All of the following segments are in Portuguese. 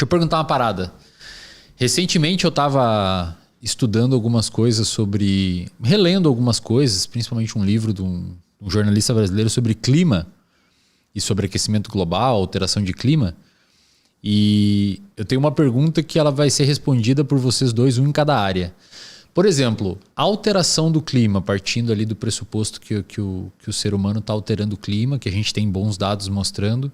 Deixa eu perguntar uma parada. Recentemente eu estava estudando algumas coisas relendo algumas coisas, principalmente um livro de um jornalista brasileiro sobre clima e sobre aquecimento global, alteração de clima. E eu tenho uma pergunta que ela vai ser respondida por vocês dois, um em cada área. Por exemplo, a alteração do clima, partindo ali do pressuposto que o ser humano está alterando o clima, que a gente tem bons dados mostrando,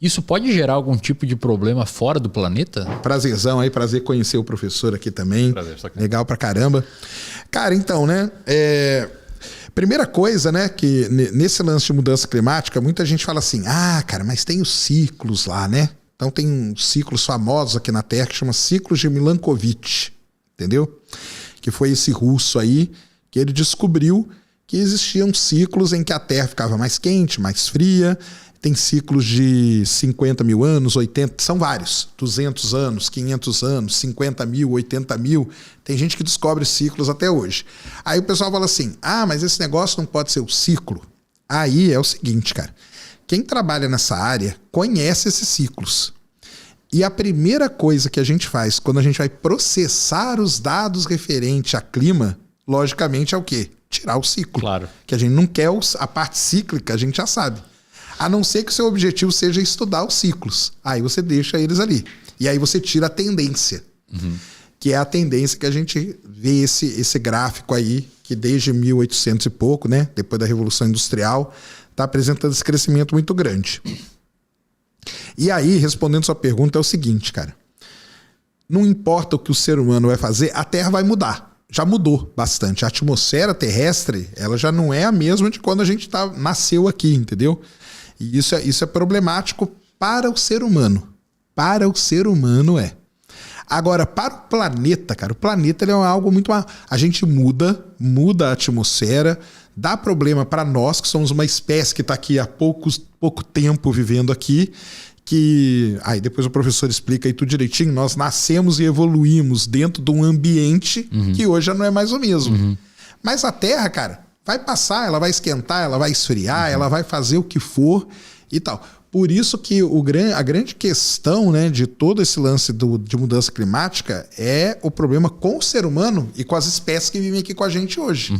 isso pode gerar algum tipo de problema fora do planeta? Prazerzão aí, prazer conhecer o professor aqui também. Prazer, legal pra caramba. Cara, então, né? Primeira coisa, né? Que nesse lance de mudança climática, muita gente fala assim, cara, mas tem os ciclos lá, né? Então tem uns ciclos famosos aqui na Terra que chama ciclos de Milankovitch, entendeu? Que foi esse russo aí que ele descobriu que existiam ciclos em que a Terra ficava mais quente, mais fria. Tem ciclos de 50 mil anos, 80, são vários. 200 anos, 500 anos, 50 mil, 80 mil. Tem gente que descobre ciclos até hoje. Aí o pessoal fala assim, mas esse negócio não pode ser o ciclo. Aí é o seguinte, cara. Quem trabalha nessa área conhece esses ciclos. E a primeira coisa que a gente faz quando a gente vai processar os dados referentes a clima, logicamente é o quê? Tirar o ciclo. Claro. Que a gente não quer a parte cíclica, a gente já sabe. A não ser que o seu objetivo seja estudar os ciclos. Aí você deixa eles ali. E aí você tira a tendência. Que é a tendência que a gente vê esse gráfico aí, que desde 1800 e pouco, né, depois da Revolução Industrial, está apresentando esse crescimento muito grande. E aí, respondendo sua pergunta, é o seguinte, cara. Não importa o que o ser humano vai fazer, a Terra vai mudar. Já mudou bastante. A atmosfera terrestre, ela já não é a mesma de quando a gente nasceu aqui, entendeu? E isso é problemático para o ser humano. Para o ser humano é. Agora, para o planeta, cara, o planeta ele é algo muito... A gente muda a atmosfera, dá problema para nós, que somos uma espécie que está aqui há pouco tempo vivendo aqui, que... Aí depois o professor explica aí tudo direitinho. Nós nascemos e evoluímos dentro de um ambiente que hoje já não é mais o mesmo. Mas a Terra, cara... vai passar, ela vai esquentar, ela vai esfriar, ela vai fazer o que for e tal. Por isso que a grande questão, né, de todo esse lance de mudança climática é o problema com o ser humano e com as espécies que vivem aqui com a gente hoje.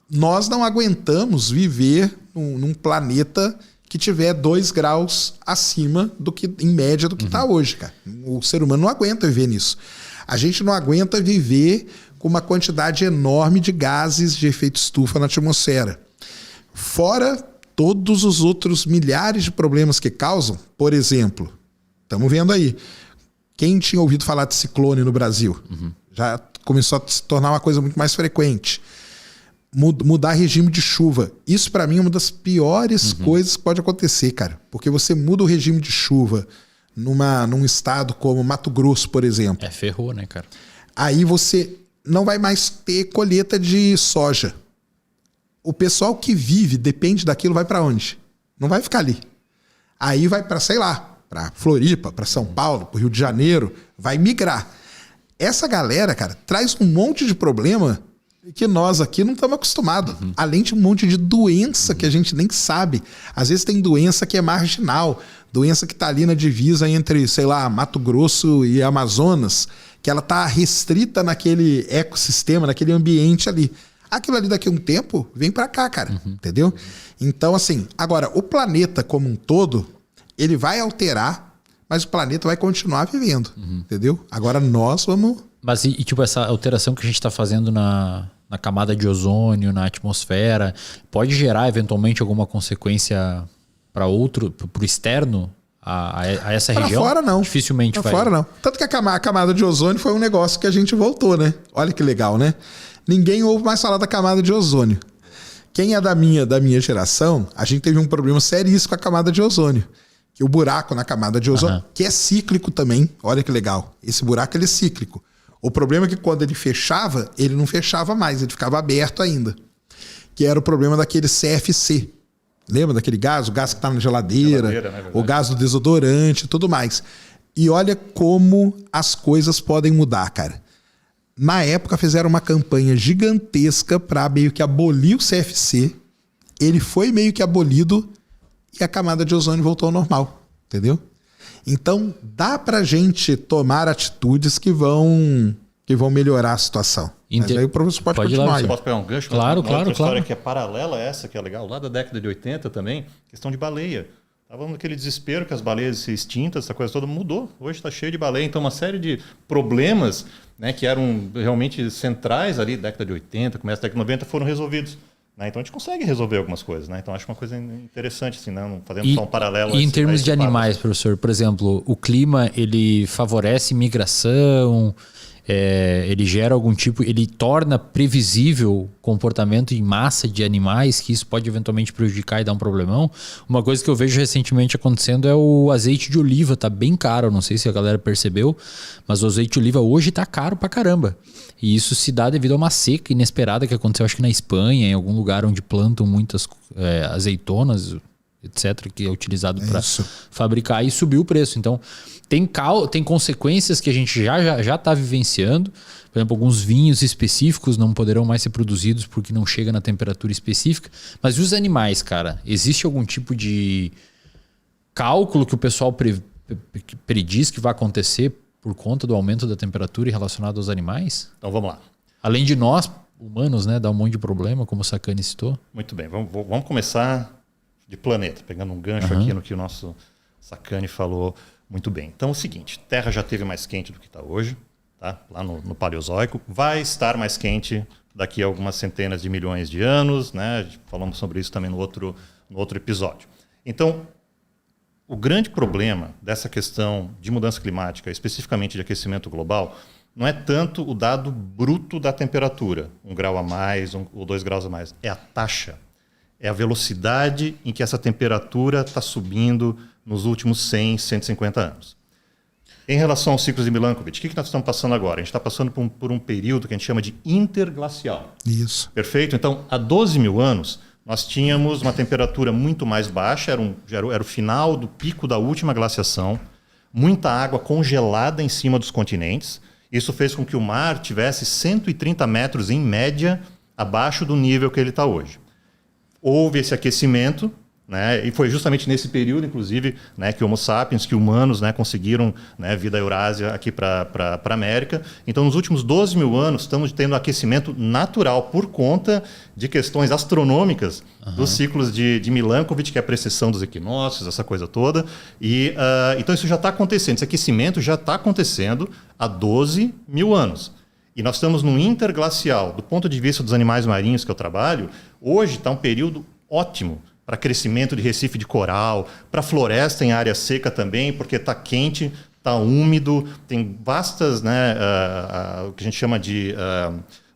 Nós não aguentamos viver num planeta que tiver 2 graus acima do que, em média, do que está hoje, cara. O ser humano não aguenta viver nisso. A gente não aguenta viver com uma quantidade enorme de gases de efeito estufa na atmosfera. Fora todos os outros milhares de problemas que causam. Por exemplo, estamos vendo aí, quem tinha ouvido falar de ciclone no Brasil? Já começou a se tornar uma coisa muito mais frequente. Mudar regime de chuva. Isso, para mim, é uma das piores coisas que pode acontecer, cara. Porque você muda o regime de chuva num estado como Mato Grosso, por exemplo. Ferrou, né, cara? Aí você... não vai mais ter colheita de soja. O pessoal que vive, depende daquilo, vai para onde? Não vai ficar ali. Aí vai para, sei lá, para Floripa, para São Paulo, para Rio de Janeiro, vai migrar. Essa galera, cara, traz um monte de problema que nós aqui não estamos acostumados. Além de um monte de doença que a gente nem sabe. Às vezes tem doença que é marginal, doença que está ali na divisa entre, sei lá, Mato Grosso e Amazonas, que ela está restrita naquele ecossistema, naquele ambiente ali. Aquilo ali daqui a um tempo vem para cá, cara. Entendeu? Então, assim, agora, o planeta como um todo, ele vai alterar, mas o planeta vai continuar vivendo. Entendeu? Agora nós vamos... Mas e tipo, essa alteração que a gente está fazendo na camada de ozônio, na atmosfera, pode gerar eventualmente alguma consequência para o externo? A essa região? Pra fora não. Dificilmente vai. Pra fora não. Tanto que a camada de ozônio foi um negócio que a gente voltou, né? Olha que legal, né? Ninguém ouve mais falar da camada de ozônio. Quem é da minha geração, a gente teve um problema seríssimo com a camada de ozônio. Que o buraco na camada de ozônio, que é cíclico também. Olha que legal. Esse buraco ele é cíclico. O problema é que quando ele fechava, ele não fechava mais, ele ficava aberto ainda. Que era o problema daquele CFC. Lembra daquele gás? O gás que está na geladeira, né, o gás do desodorante e tudo mais. E olha como as coisas podem mudar, cara. Na época fizeram uma campanha gigantesca para meio que abolir o CFC. Ele foi meio que abolido e a camada de ozônio voltou ao normal. Entendeu? Então, dá pra gente tomar atitudes que vão melhorar a situação. Mas aí o professor pode continuar aí. Posso pegar um gancho? Claro, uma outra história claro. que é paralela a essa, que é legal, lá da década de 80 também, questão de baleia. Estava naquele desespero que as baleias se extintas, essa coisa toda mudou. Hoje está cheio de baleia. Então, uma série de problemas, né, que eram realmente centrais ali, década de 80, começo da década de 90, foram resolvidos. Né? Então, a gente consegue resolver algumas coisas. Né? Então, acho uma coisa interessante, assim, né? Fazendo só um paralelo. E em termos de animais, professor, por exemplo, o clima, ele favorece migração... ele gera algum tipo, ele torna previsível comportamento em massa de animais, que isso pode eventualmente prejudicar e dar um problemão. Uma coisa que eu vejo recentemente acontecendo é o azeite de oliva, tá bem caro, não sei se a galera percebeu, mas o azeite de oliva hoje tá caro pra caramba. E isso se dá devido a uma seca inesperada que aconteceu, acho que na Espanha, em algum lugar onde plantam muitas azeitonas, etc., que é utilizado para fabricar, e subiu o preço. Então, tem consequências que a gente já está vivenciando. Por exemplo, alguns vinhos específicos não poderão mais ser produzidos porque não chega na temperatura específica. Mas e os animais, cara? Existe algum tipo de cálculo que o pessoal prediz que vai acontecer por conta do aumento da temperatura e relacionado aos animais? Então, vamos lá. Além de nós, humanos, né? Dá um monte de problema, como o Sacani citou. Muito bem. Vamos começar de planeta, pegando um gancho aqui no que o nosso Sacani falou muito bem. Então é o seguinte, Terra já esteve mais quente do que está hoje, tá? Lá no Paleozoico, vai estar mais quente daqui a algumas centenas de milhões de anos, né? Falamos sobre isso também no outro episódio. Então, o grande problema dessa questão de mudança climática, especificamente de aquecimento global, não é tanto o dado bruto da temperatura, 1 grau a mais ou 2 graus a mais, é a taxa. É a velocidade em que essa temperatura está subindo nos últimos 100, 150 anos. Em relação aos ciclos de Milankovitch, o que nós estamos passando agora? A gente está passando por um período que a gente chama de interglacial. Isso. Perfeito? Então, há 12 mil anos, nós tínhamos uma temperatura muito mais baixa, era o final do pico da última glaciação, muita água congelada em cima dos continentes. Isso fez com que o mar tivesse 130 metros, em média, abaixo do nível que ele está hoje. Houve esse aquecimento, né, e foi justamente nesse período, inclusive, né, que Homo sapiens, que humanos, né, conseguiram, né, vir da Eurásia aqui para a América. Então, nos últimos 12 mil anos, estamos tendo aquecimento natural por conta de questões astronômicas dos ciclos de Milankovitch, que é a precessão dos equinócios, essa coisa toda. E, então, isso já está acontecendo. Esse aquecimento já está acontecendo há 12 mil anos. E nós estamos num interglacial. Do ponto de vista dos animais marinhos que eu trabalho, hoje está um período ótimo para crescimento de recife de coral, para floresta em área seca também, porque está quente, está úmido, tem vastas, né, o que a gente chama de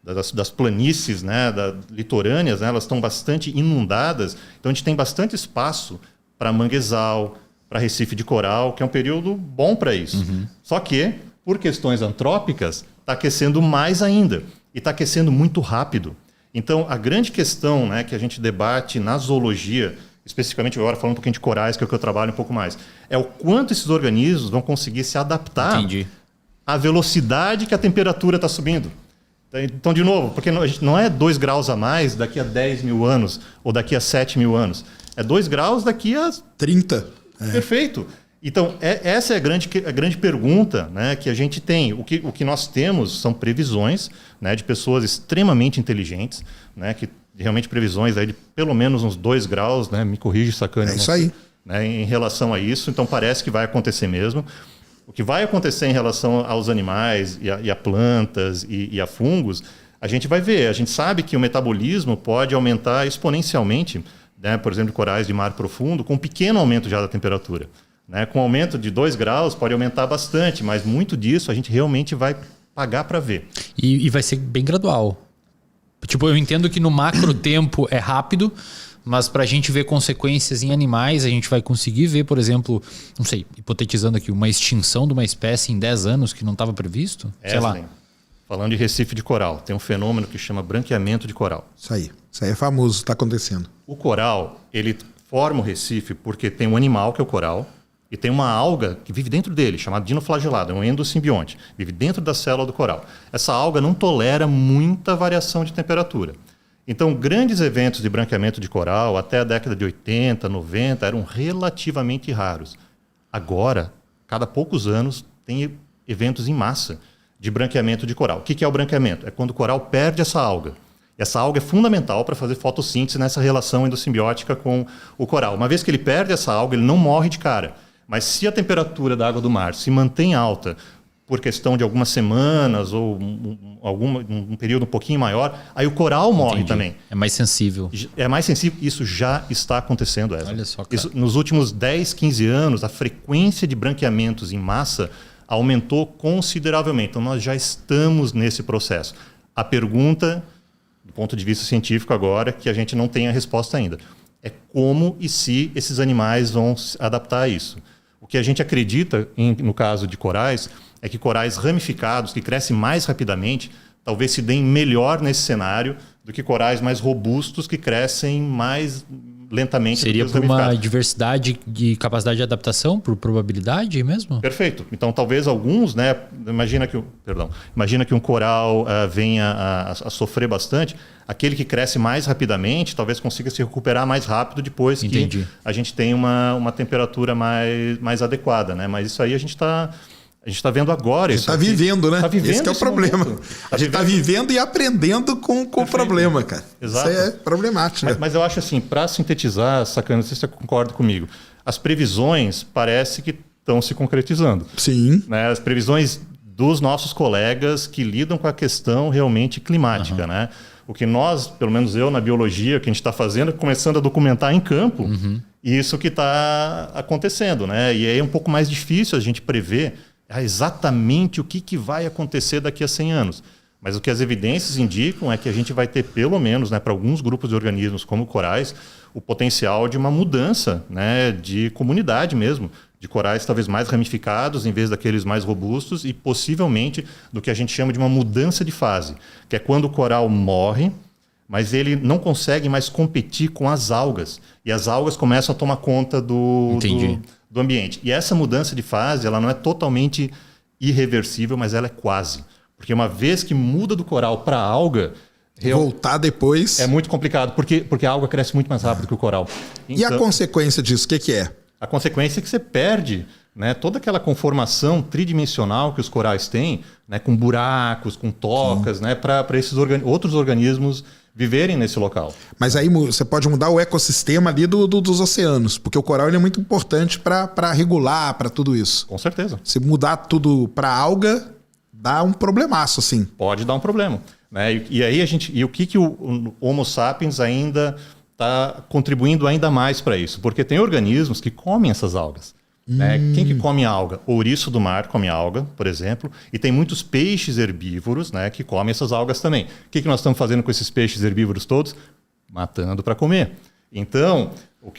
das planícies, né, litorâneas, né, elas estão bastante inundadas, então a gente tem bastante espaço para manguezal, para recife de coral, que é um período bom para isso. Só que, por questões antrópicas, está aquecendo mais ainda, e está aquecendo muito rápido. Então, a grande questão, né, que a gente debate na zoologia, especificamente agora falando um pouquinho de corais, que é o que eu trabalho um pouco mais, é o quanto esses organismos vão conseguir se adaptar à velocidade que a temperatura está subindo. Então, de novo, porque não é 2 graus a mais daqui a 10 mil anos ou daqui a 7 mil anos. É 2 graus daqui a 30. Perfeito. Então, essa é a grande pergunta, né, que a gente tem. O que nós temos são previsões, né, de pessoas extremamente inteligentes, né, que realmente previsões aí de pelo menos uns 2 graus, né, me corrige, Sacani. É isso aí. Né, em relação a isso, então parece que vai acontecer mesmo. O que vai acontecer em relação aos animais e a plantas e a fungos, a gente vai ver. A gente sabe que o metabolismo pode aumentar exponencialmente, né, por exemplo, corais de mar profundo, com um pequeno aumento já da temperatura. Né? Com aumento de 2 graus pode aumentar bastante, mas muito disso a gente realmente vai pagar para ver. E vai ser bem gradual. Tipo, eu entendo que no macro tempo é rápido, mas para a gente ver consequências em animais, a gente vai conseguir ver, por exemplo, não sei, hipotetizando aqui, uma extinção de uma espécie em 10 anos que não estava previsto? Sei lá. Falando de recife de coral, tem um fenômeno que chama branqueamento de coral. Isso aí é famoso, está acontecendo. O coral, ele forma o recife porque tem um animal, que é o coral, e tem uma alga que vive dentro dele, chamada dinoflagelado, é um endosimbionte, vive dentro da célula do coral. Essa alga não tolera muita variação de temperatura. Então, grandes eventos de branqueamento de coral, até a década de 80, 90, eram relativamente raros. Agora, cada poucos anos, tem eventos em massa de branqueamento de coral. O que é o branqueamento? É quando o coral perde essa alga. Essa alga é fundamental para fazer fotossíntese nessa relação endossimbiótica com o coral. Uma vez que ele perde essa alga, ele não morre de cara. Mas se a temperatura da água do mar se mantém alta por questão de algumas semanas ou um período um pouquinho maior, aí o coral morre também. É mais sensível. É mais sensível. Isso já está acontecendo, Ezra. Olha só, cara. Isso, nos últimos 10, 15 anos, a frequência de branqueamentos em massa aumentou consideravelmente. Então, nós já estamos nesse processo. A pergunta, do ponto de vista científico agora, que a gente não tem a resposta ainda, é como e se esses animais vão se adaptar a isso. O que a gente acredita, no caso de corais, é que corais ramificados, que crescem mais rapidamente, talvez se deem melhor nesse cenário do que corais mais robustos, que crescem mais lentamente. Seria por uma diversidade de capacidade de adaptação, por probabilidade mesmo? Perfeito. Então, talvez alguns, né? Imagina que um coral venha a sofrer bastante. Aquele que cresce mais rapidamente, talvez consiga se recuperar mais rápido depois que a gente tem uma temperatura mais adequada, né? Mas isso aí a gente está vendo agora. A gente está vivendo, né? Esse que é o problema. Momento. A gente está vivendo e aprendendo com o problema, cara. Exato. Isso é problemático. Mas eu acho assim, para sintetizar, Sacani, não sei se você concorda comigo, as previsões parece que estão se concretizando. Sim. Né? As previsões dos nossos colegas que lidam com a questão realmente climática, né? O que nós, pelo menos eu na biologia, que a gente está fazendo é começando a documentar em campo isso que está acontecendo, né? E aí é um pouco mais difícil a gente prever exatamente o que vai acontecer daqui a 100 anos. Mas o que as evidências indicam é que a gente vai ter, pelo menos, né, para alguns grupos de organismos, como corais, o potencial de uma mudança, né, de comunidade mesmo, de corais talvez mais ramificados em vez daqueles mais robustos e possivelmente do que a gente chama de uma mudança de fase, que é quando o coral morre, mas ele não consegue mais competir com as algas. E as algas começam a tomar conta do ambiente. E essa mudança de fase, ela não é totalmente irreversível, mas ela é quase. Porque uma vez que muda do coral para a alga... voltar depois... É muito complicado, porque a alga cresce muito mais rápido que o coral. Então, e a consequência disso, o que é? A consequência é que você perde, né, toda aquela conformação tridimensional que os corais têm, né, com buracos, com tocas, né, para esses outros organismos viverem nesse local. Mas aí você pode mudar o ecossistema ali dos oceanos, porque o coral ele é muito importante para regular, para tudo isso. Com certeza. Se mudar tudo para alga, dá um problemaço, assim. Pode dar um problema. Né? E aí o que o Homo sapiens ainda está contribuindo ainda mais para isso? Porque tem organismos que comem essas algas. Né? Quem que come alga? O ouriço do mar come alga, por exemplo, e tem muitos peixes herbívoros, né, que comem essas algas também. O que nós estamos fazendo com esses peixes herbívoros todos? Matando para comer. Então, o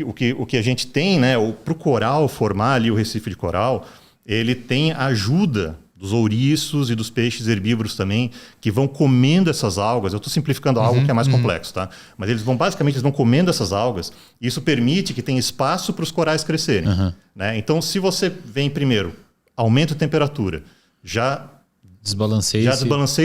que a gente tem, né, para o coral formar ali o recife de coral, ele tem a ajuda dos ouriços e dos peixes herbívoros também, que vão comendo essas algas. Eu estou simplificando algo que é mais complexo, tá? Mas eles vão comendo essas algas, e isso permite que tenha espaço para os corais crescerem. Né? Então, se você vem primeiro, aumenta a temperatura, já desbalanceia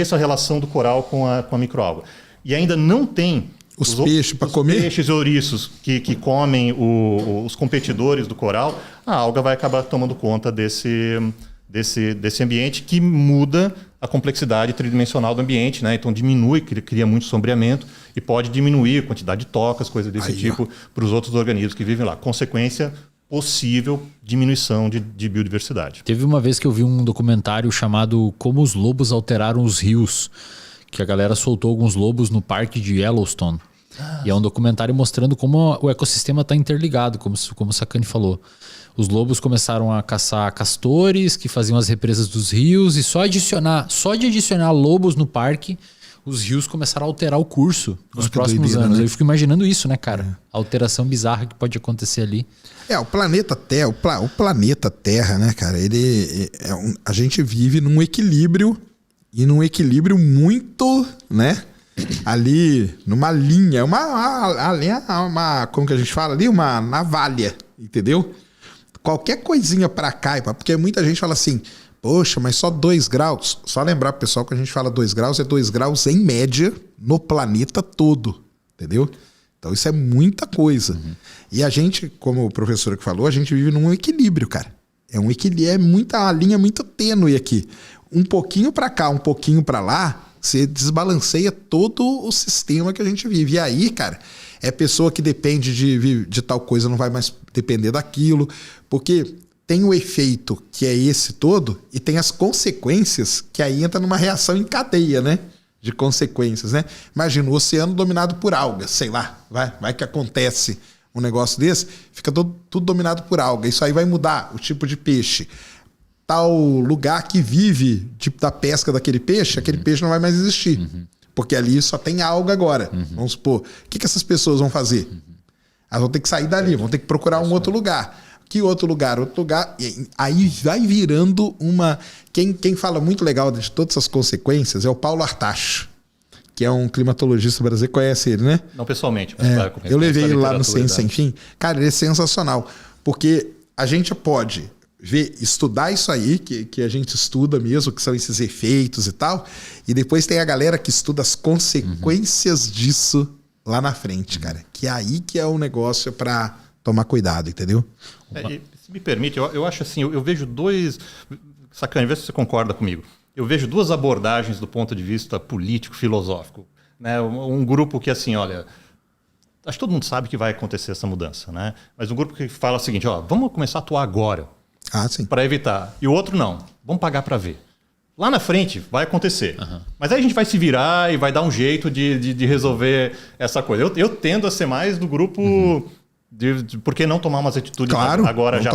essa relação do coral com a microalga. E ainda não tem os peixes para comer? Os peixes e ouriços que comem os competidores do coral, a alga vai acabar tomando conta desse ambiente, que muda a complexidade tridimensional do ambiente, né? Então diminui, cria muito sombreamento e pode diminuir a quantidade de tocas, coisas desse tipo, para os outros organismos que vivem lá. Consequência, possível diminuição de biodiversidade. Teve uma vez que eu vi um documentário chamado Como os Lobos Alteraram os Rios, que a galera soltou alguns lobos no parque de Yellowstone. E é um documentário mostrando como o ecossistema está interligado, como o Sacani falou. Os lobos começaram a caçar castores que faziam as represas dos rios, e só de adicionar lobos no parque, os rios começaram a alterar o curso nos próximos anos. Né? Eu fico imaginando isso, né, cara? A alteração bizarra que pode acontecer ali. O planeta Terra, o planeta Terra, né, cara? A gente vive num equilíbrio, e num equilíbrio muito, né? Ali, numa linha, como que a gente fala ali? Uma navalha, entendeu? Qualquer coisinha pra cá, porque muita gente fala assim, poxa, mas só 2 graus. Só lembrar pro pessoal que a gente fala 2 graus, é 2 graus em média no planeta todo, entendeu? Então isso é muita coisa. E a gente, como o professor que falou, a gente vive num equilíbrio, cara. É um equilíbrio, é uma linha muito tênue aqui. Um pouquinho para cá, um pouquinho para lá, você desbalanceia todo o sistema que a gente vive. E aí, cara, é pessoa que depende de tal coisa, não vai mais depender daquilo, porque tem o efeito que é esse todo e tem as consequências que aí entra numa reação em cadeia, né? De consequências, né? Imagina o oceano dominado por algas, sei lá, vai que acontece um negócio desse, fica tudo dominado por alga. Isso aí vai mudar o tipo de peixe. Tal lugar que vive da pesca daquele peixe, aquele peixe não vai mais existir. Porque ali só tem alga agora. Vamos supor. O que essas pessoas vão fazer? Elas vão ter que sair dali, vão ter que procurar um outro lugar. Que outro lugar? Outro lugar. Aí vai virando uma... Quem fala muito legal de todas essas consequências é o Paulo Artacho, que é um climatologista brasileiro. Conhece ele, né? Não pessoalmente. Eu levei ele lá no Ciência Sem Fim. Cara, ele é sensacional. Porque a gente pode estudar isso aí, que a gente estuda mesmo, que são esses efeitos e tal. E depois tem a galera que estuda as consequências disso lá na frente, cara. Que é aí que é o negócio para tomar cuidado, entendeu? Se me permite, eu acho assim, eu vejo dois... Sacane, vê se você concorda comigo. Eu vejo duas abordagens do ponto de vista político, filosófico. Né? Um grupo que, assim, olha... Acho que todo mundo sabe que vai acontecer essa mudança, né? Mas um grupo que fala o seguinte, ó, vamos começar a atuar agora. Sim. Para evitar. E o outro não. Vamos pagar para ver. Lá na frente vai acontecer. Mas aí a gente vai se virar e vai dar um jeito de resolver essa coisa. Eu tendo a ser mais do grupo... por que não tomar umas atitudes agora já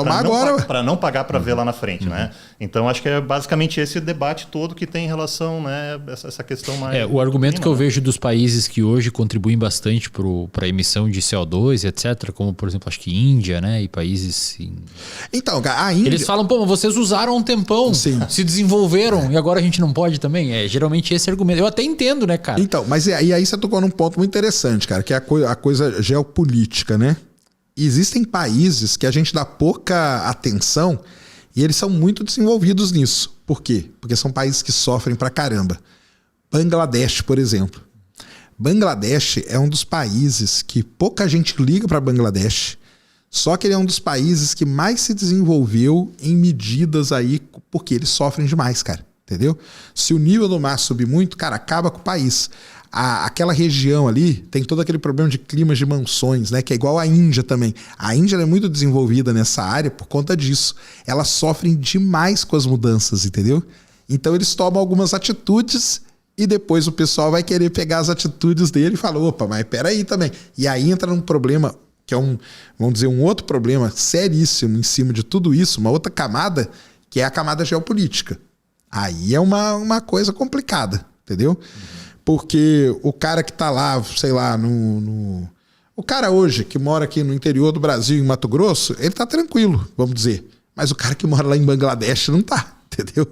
para não pagar para ver lá na frente, né? Então acho que é basicamente esse debate todo que tem em relação, né, essa questão mais... O argumento que eu vejo dos países que hoje contribuem bastante para a emissão de CO2 etc, como por exemplo acho que Índia, né, e países então a Índia, eles falam, pô, vocês usaram um tempão, se desenvolveram e agora a gente não pode também. Geralmente esse argumento. Eu até entendo, né, cara? Então, mas aí você tocou num ponto muito interessante, cara, que é a coisa geopolítica, né? Existem países que a gente dá pouca atenção e eles são muito desenvolvidos nisso. Por quê? Porque são países que sofrem pra caramba. Bangladesh, por exemplo. Bangladesh é um dos países que pouca gente liga para Bangladesh, só que ele é um dos países que mais se desenvolveu em medidas aí, porque eles sofrem demais, cara. Entendeu? Se o nível do mar subir muito, cara, acaba com o país. Aquela região ali tem todo aquele problema de climas de monções, né? Que é igual a Índia também. A Índia é muito desenvolvida nessa área por conta disso. Elas sofrem demais com as mudanças, entendeu? Então eles tomam algumas atitudes e depois o pessoal vai querer pegar as atitudes dele e fala, opa, mas peraí também. E aí entra num problema, que é vamos dizer, um outro problema seríssimo em cima de tudo isso, uma outra camada, que é a camada geopolítica. Aí é uma coisa complicada, entendeu? Porque o cara que tá lá, sei lá, o cara hoje que mora aqui no interior do Brasil, em Mato Grosso, ele tá tranquilo, vamos dizer. Mas o cara que mora lá em Bangladesh não tá, entendeu?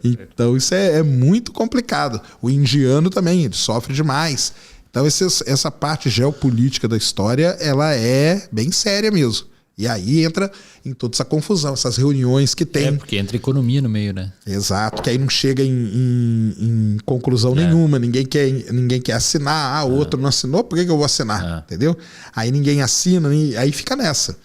Então isso é muito complicado. O indiano também, ele sofre demais. Então essa parte geopolítica da história, ela é bem séria mesmo. E aí entra em toda essa confusão, essas reuniões que tem. Porque entra economia no meio, né? Exato, que aí não chega em conclusão nenhuma, ninguém quer assinar, o outro não assinou, por que eu vou assinar? Entendeu? Aí ninguém assina, aí fica nessa.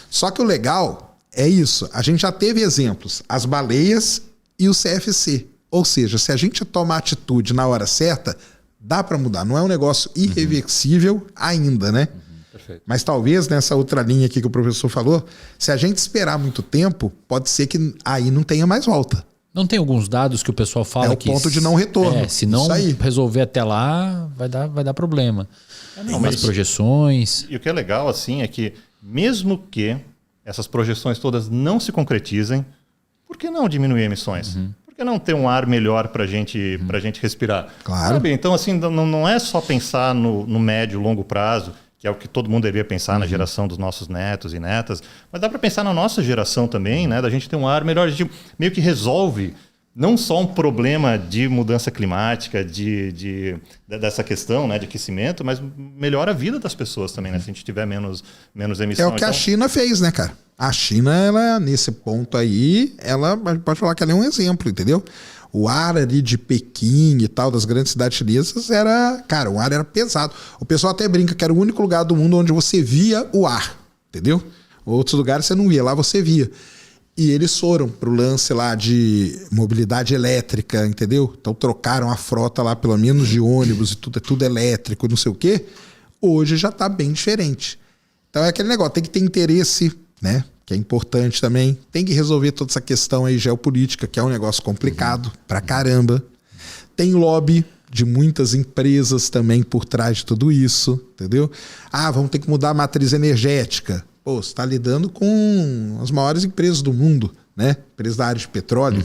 Só que o legal é isso, a gente já teve exemplos, as baleias e o CFC. Ou seja, se a gente toma atitude na hora certa, dá para mudar. Não é um negócio irreversível ainda, né? Perfeito. Mas talvez nessa outra linha aqui que o professor falou, se a gente esperar muito tempo, pode ser que aí não tenha mais volta. Não tem alguns dados que o pessoal fala que... É o ponto de não retorno. Se não resolver até lá, vai dar problema. As projeções... E o que é legal, assim, é que mesmo que essas projeções todas não se concretizem, por que não diminuir emissões? Por que não ter um ar melhor para gente respirar? Claro. Sabe? Então, assim, não é só pensar no médio e longo prazo, que é o que todo mundo deveria pensar na geração dos nossos netos e netas, mas dá para pensar na nossa geração também, né? Da gente ter um ar melhor, a gente meio que resolve não só um problema de mudança climática, dessa questão, né, de aquecimento, mas melhora a vida das pessoas também, né? Se a gente tiver menos emissão. É o que a China fez, né, cara? A China, ela, nesse ponto aí, ela pode falar que ela é um exemplo, entendeu? O ar ali de Pequim e tal, das grandes cidades chinesas, o ar era pesado. O pessoal até brinca que era o único lugar do mundo onde você via o ar, entendeu? Outros lugares você não via, lá você via. E eles foram pro lance lá de mobilidade elétrica, entendeu? Então trocaram a frota lá, pelo menos de ônibus e tudo elétrico, não sei o quê. Hoje já tá bem diferente. Então é aquele negócio, tem que ter interesse, né? Que é importante também. Tem que resolver toda essa questão aí geopolítica, que é um negócio complicado pra caramba. Tem lobby de muitas empresas também por trás de tudo isso, entendeu? Vamos ter que mudar a matriz energética. Pô, você está lidando com as maiores empresas do mundo, né? Empresas da área de petróleo.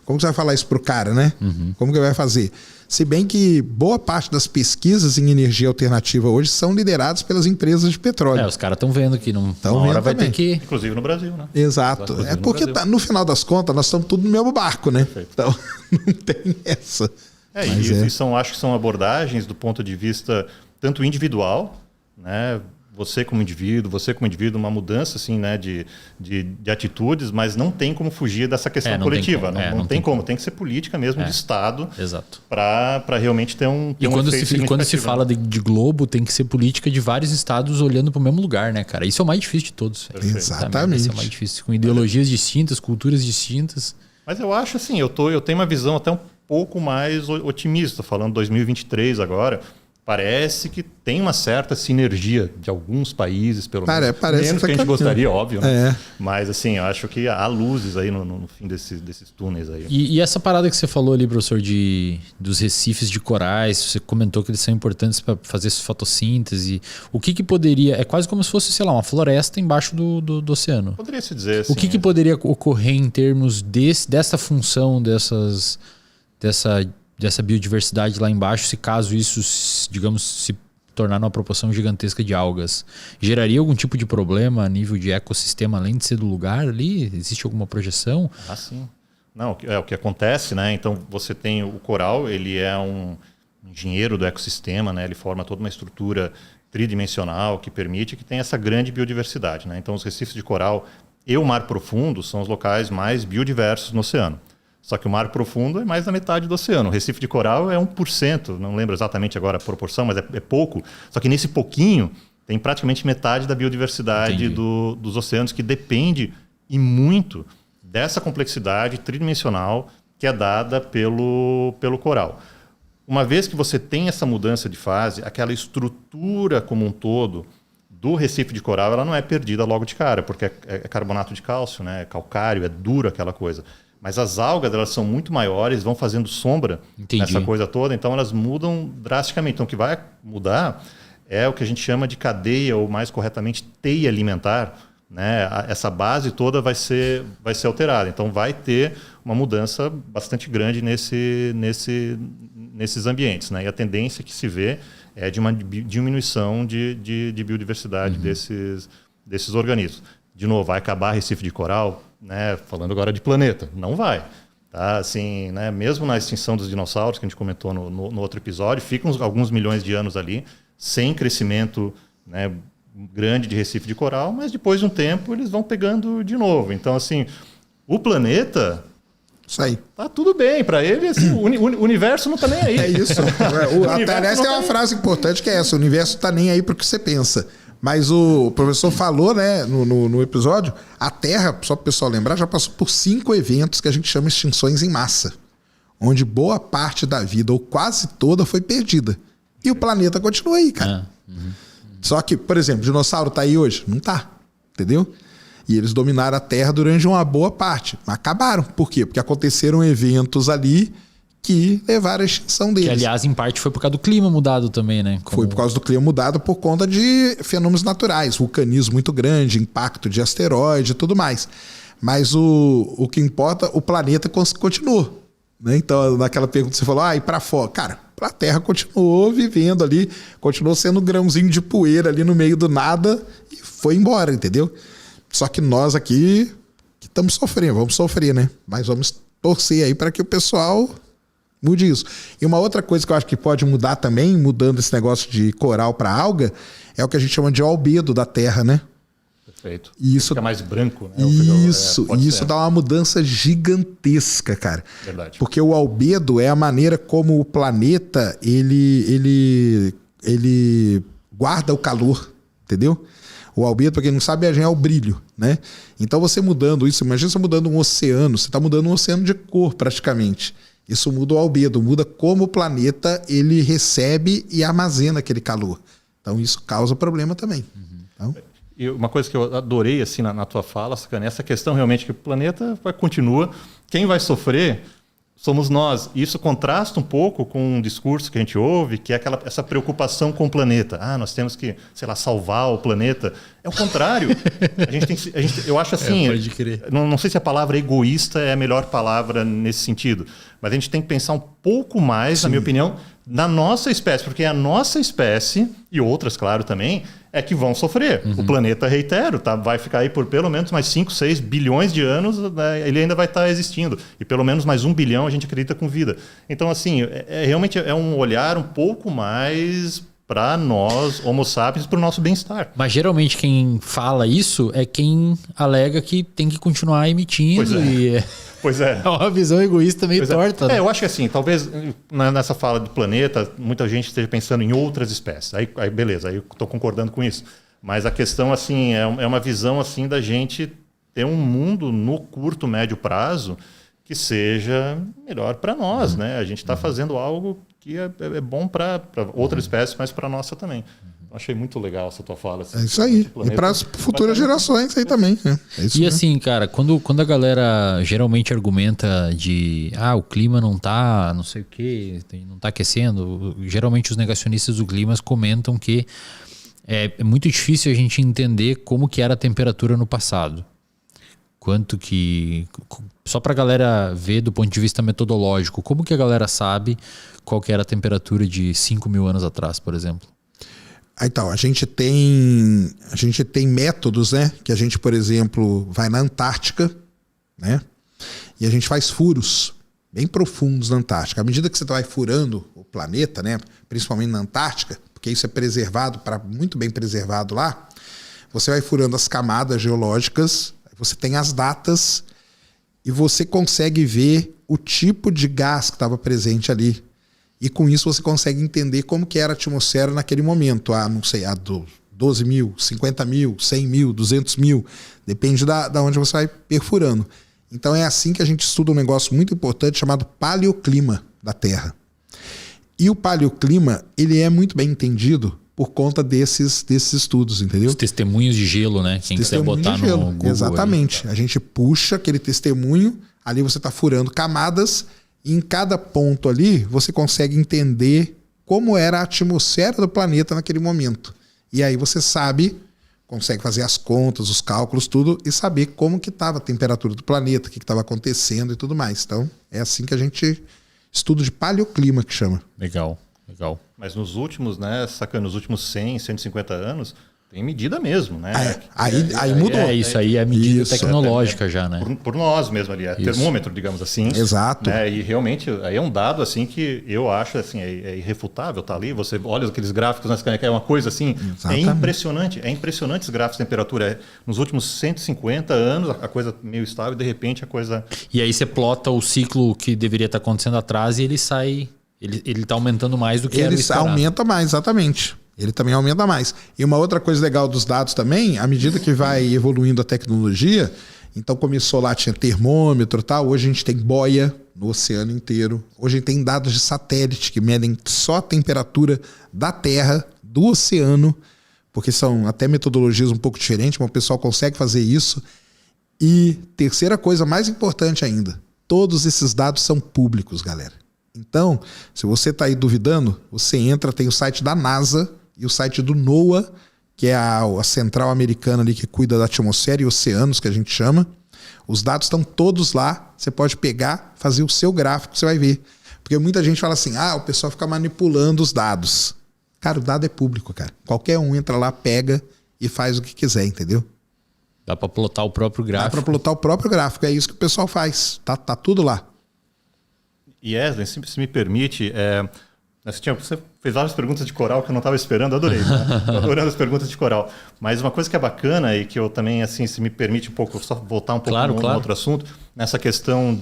Como você vai falar isso pro cara, né? Como que vai fazer? Se bem que boa parte das pesquisas em energia alternativa hoje são lideradas pelas empresas de petróleo. Os caras estão vendo que não hora vai também. ter que... Inclusive no Brasil, né? Exato. É porque no final das contas nós estamos tudo no mesmo barco, né? Perfeito. Então não tem essa. E acho que são abordagens do ponto de vista tanto individual, né? Você como indivíduo, uma mudança assim, né, de atitudes, mas não tem como fugir dessa questão coletiva. Não tem como. Tem que ser política mesmo de Estado para realmente ter um E quando se fala de globo, tem que ser política de vários estados olhando para o mesmo lugar, né, cara? Isso é o mais difícil de todos. Exatamente. Isso é o mais difícil. Com ideologias distintas, culturas distintas. Mas eu acho assim, eu tenho uma visão até um pouco mais otimista, falando 2023 agora. Parece que tem uma certa sinergia de alguns países, pelo menos. Parece menos que a gente gostaria, óbvio. Né? É. Mas assim, eu acho que há luzes aí no fim desses túneis aí. E essa parada que você falou ali, professor, dos recifes de corais, você comentou que eles são importantes para fazer fotossíntese. O que poderia... É quase como se fosse, sei lá, uma floresta embaixo do oceano. Poderia se dizer assim. O que poderia ocorrer em termos dessa função dessa biodiversidade lá embaixo, se caso isso, digamos, se tornar uma proporção gigantesca de algas? Geraria algum tipo de problema a nível de ecossistema, além de ser do lugar ali? Existe alguma projeção? Sim. Não, o que acontece, né? Então, você tem o coral, ele é um engenheiro do ecossistema, né? Ele forma toda uma estrutura tridimensional que permite que tenha essa grande biodiversidade, né? Então, os recifes de coral e o mar profundo são os locais mais biodiversos no oceano. Só que o mar profundo é mais da metade do oceano. O recife de coral é 1%, não lembro exatamente agora a proporção, mas é pouco. Só que nesse pouquinho tem praticamente metade da biodiversidade dos oceanos, que depende e muito dessa complexidade tridimensional que é dada pelo coral. Uma vez que você tem essa mudança de fase, aquela estrutura como um todo do recife de coral, ela não é perdida logo de cara, porque é carbonato de cálcio, né? É calcário, é duro aquela coisa. Mas as algas, elas são muito maiores, vão fazendo sombra nessa coisa toda, então elas mudam drasticamente. Então o que vai mudar é o que a gente chama de cadeia, ou mais corretamente, teia alimentar, né? Essa base toda vai ser alterada. Então vai ter uma mudança bastante grande nesses ambientes, né? E a tendência que se vê é de uma diminuição de biodiversidade desses organismos. De novo, vai acabar Recife de coral? Né, falando agora de planeta, não vai. Tá? Assim, né, mesmo na extinção dos dinossauros, que a gente comentou no outro episódio, ficam alguns milhões de anos ali, sem crescimento, né, grande de recife de coral, mas depois de um tempo eles vão pegando de novo. Então, assim, o planeta... Isso aí. Tá tudo bem, para ele assim, o universo não tá nem aí. É isso. Aliás, tem uma frase importante que é essa: o universo tá nem aí para o que você pensa. Mas o professor falou, né, no episódio, a Terra, só para o pessoal lembrar, já passou por 5 eventos que a gente chama extinções em massa, onde boa parte da vida, ou quase toda, foi perdida. E o planeta continua aí, cara. Só que, por exemplo, o dinossauro tá aí hoje? Não tá, entendeu? E eles dominaram a Terra durante uma boa parte. Mas acabaram. Por quê? Porque aconteceram eventos ali que levaram à extinção deles. Que, aliás, em parte foi por causa do clima mudado também, né? Foi por causa do clima mudado por conta de fenômenos naturais, vulcanismo muito grande, impacto de asteroide e tudo mais. Mas o que importa, o planeta continuou. Né? Então, naquela pergunta que você falou, e para fora? Cara, a Terra continuou vivendo ali, continuou sendo um grãozinho de poeira ali no meio do nada e foi embora, entendeu? Só que nós aqui que estamos sofrendo, vamos sofrer, né? Mas vamos torcer aí para que o pessoal... mude isso. E uma outra coisa que eu acho que pode mudar também, mudando esse negócio de coral para alga, é o que a gente chama de albedo da Terra, né? Perfeito. E isso fica mais branco, né? Isso dá uma mudança gigantesca, cara. Verdade. Porque o albedo é a maneira como o planeta ele guarda o calor, entendeu? O albedo, para quem não sabe, é o brilho, né? Então você mudando isso, imagina você mudando um oceano, você está mudando um oceano de cor praticamente. Isso muda o albedo, muda como o planeta ele recebe e armazena aquele calor. Então isso causa problema também. Então... E uma coisa que eu adorei assim na tua fala, Sacani, essa questão realmente que o planeta continua, quem vai sofrer somos nós. Isso contrasta um pouco com um discurso que a gente ouve, que é essa preocupação com o planeta. Nós temos que, sei lá, salvar o planeta. É o contrário. Eu acho assim, pode crer. Não sei se a palavra egoísta é a melhor palavra nesse sentido, mas a gente tem que pensar um pouco mais, na minha opinião, na nossa espécie, porque é a nossa espécie, e outras, claro, também, é que vão sofrer. O planeta, reitero, vai ficar aí por pelo menos mais 5, 6 bilhões de anos, né, ele ainda vai estar existindo. E pelo menos mais 1 bilhão a gente acredita com vida. Então, assim, realmente é um olhar um pouco mais para nós, homo sapiens, para o nosso bem-estar. Mas geralmente quem fala isso é quem alega que tem que continuar emitindo. Pois é. E Pois é. é uma visão egoísta meio torta. Né? Eu acho que assim, talvez nessa fala do planeta, muita gente esteja pensando em outras espécies. Aí beleza, aí eu estou concordando com isso. Mas a questão assim é uma visão assim da gente ter um mundo no curto, médio prazo que seja melhor para nós, né? A gente está fazendo algo que é bom para outra espécie, mas para a nossa também. Achei muito legal essa tua fala. Assim, é isso aí. E para as futuras gerações aí também. É isso e mesmo. assim, cara, quando a galera geralmente argumenta de o clima não tá, não sei o que, não tá aquecendo, geralmente os negacionistas do clima comentam que é muito difícil a gente entender como que era a temperatura no passado. Quanto que... Só para a galera ver do ponto de vista metodológico, como que a galera sabe qual que era a temperatura de 5 mil anos atrás, por exemplo? Então, a gente tem métodos, né? Que a gente, por exemplo, vai na Antártica, né? E a gente faz furos bem profundos na Antártica. À medida que você vai furando o planeta, né? Principalmente na Antártica, porque isso é preservado, muito bem preservado lá, você vai furando as camadas geológicas, você tem as datas e você consegue ver o tipo de gás que estava presente ali. E com isso você consegue entender como que era a atmosfera naquele momento. Não sei, 12 mil, 50 mil, 100 mil, 200 mil. Depende da onde você vai perfurando. Então é assim que a gente estuda um negócio muito importante chamado paleoclima da Terra. E o paleoclima, ele é muito bem entendido por conta desses estudos, entendeu? Os testemunhos de gelo, né? Quem quiser botar no Google. Exatamente. Aí. A gente puxa aquele testemunho, ali você está furando camadas, e em cada ponto ali você consegue entender como era a atmosfera do planeta naquele momento. E aí você consegue fazer as contas, os cálculos, tudo, e saber como que estava a temperatura do planeta, o que estava acontecendo e tudo mais. Então, é assim que a gente estuda de paleoclima, que chama. Legal. Mas nos últimos, né, nos últimos 100, 150 anos, tem medida mesmo, né? Aí mudou. Isso aí é medida tecnológica já, né? Por nós mesmo ali, termômetro, digamos assim. Exato. Né? E realmente, aí é um dado assim que eu acho assim, é irrefutável, tá ali, você olha aqueles gráficos, é uma coisa assim, Exatamente. é impressionante os gráficos de temperatura. Nos últimos 150 anos, a coisa meio estável, e de repente a coisa... E aí você plota o ciclo que deveria estar acontecendo atrás e ele sai... Ele está aumentando mais do que era esperado. Ele aumenta mais, exatamente. Ele também aumenta mais. E uma outra coisa legal dos dados também, à medida que vai evoluindo a tecnologia, então começou lá, tinha termômetro e tal, hoje a gente tem boia no oceano inteiro. Hoje a gente tem dados de satélite que medem só a temperatura da Terra, do oceano, porque são até metodologias um pouco diferentes, mas o pessoal consegue fazer isso. E terceira coisa mais importante ainda, todos esses dados são públicos, galera. Então, se você está aí duvidando, você entra, tem o site da NASA e o site do NOAA, que é a central americana ali que cuida da atmosfera e oceanos, que a gente chama. Os dados estão todos lá, você pode pegar, fazer o seu gráfico, você vai ver. Porque muita gente fala assim, o pessoal fica manipulando os dados. Cara, o dado é público, cara. Qualquer um entra lá, pega e faz o que quiser, entendeu? Dá para plotar o próprio gráfico. Dá para plotar o próprio gráfico, é isso que o pessoal faz. Tá tudo lá. E Wesley, se me permite, você fez várias perguntas de coral que eu não estava esperando, adorei. Né? Tô adorando as perguntas de coral. Mas uma coisa que é bacana e que eu também, assim, se me permite um pouco, só voltar um pouco no outro assunto, nessa questão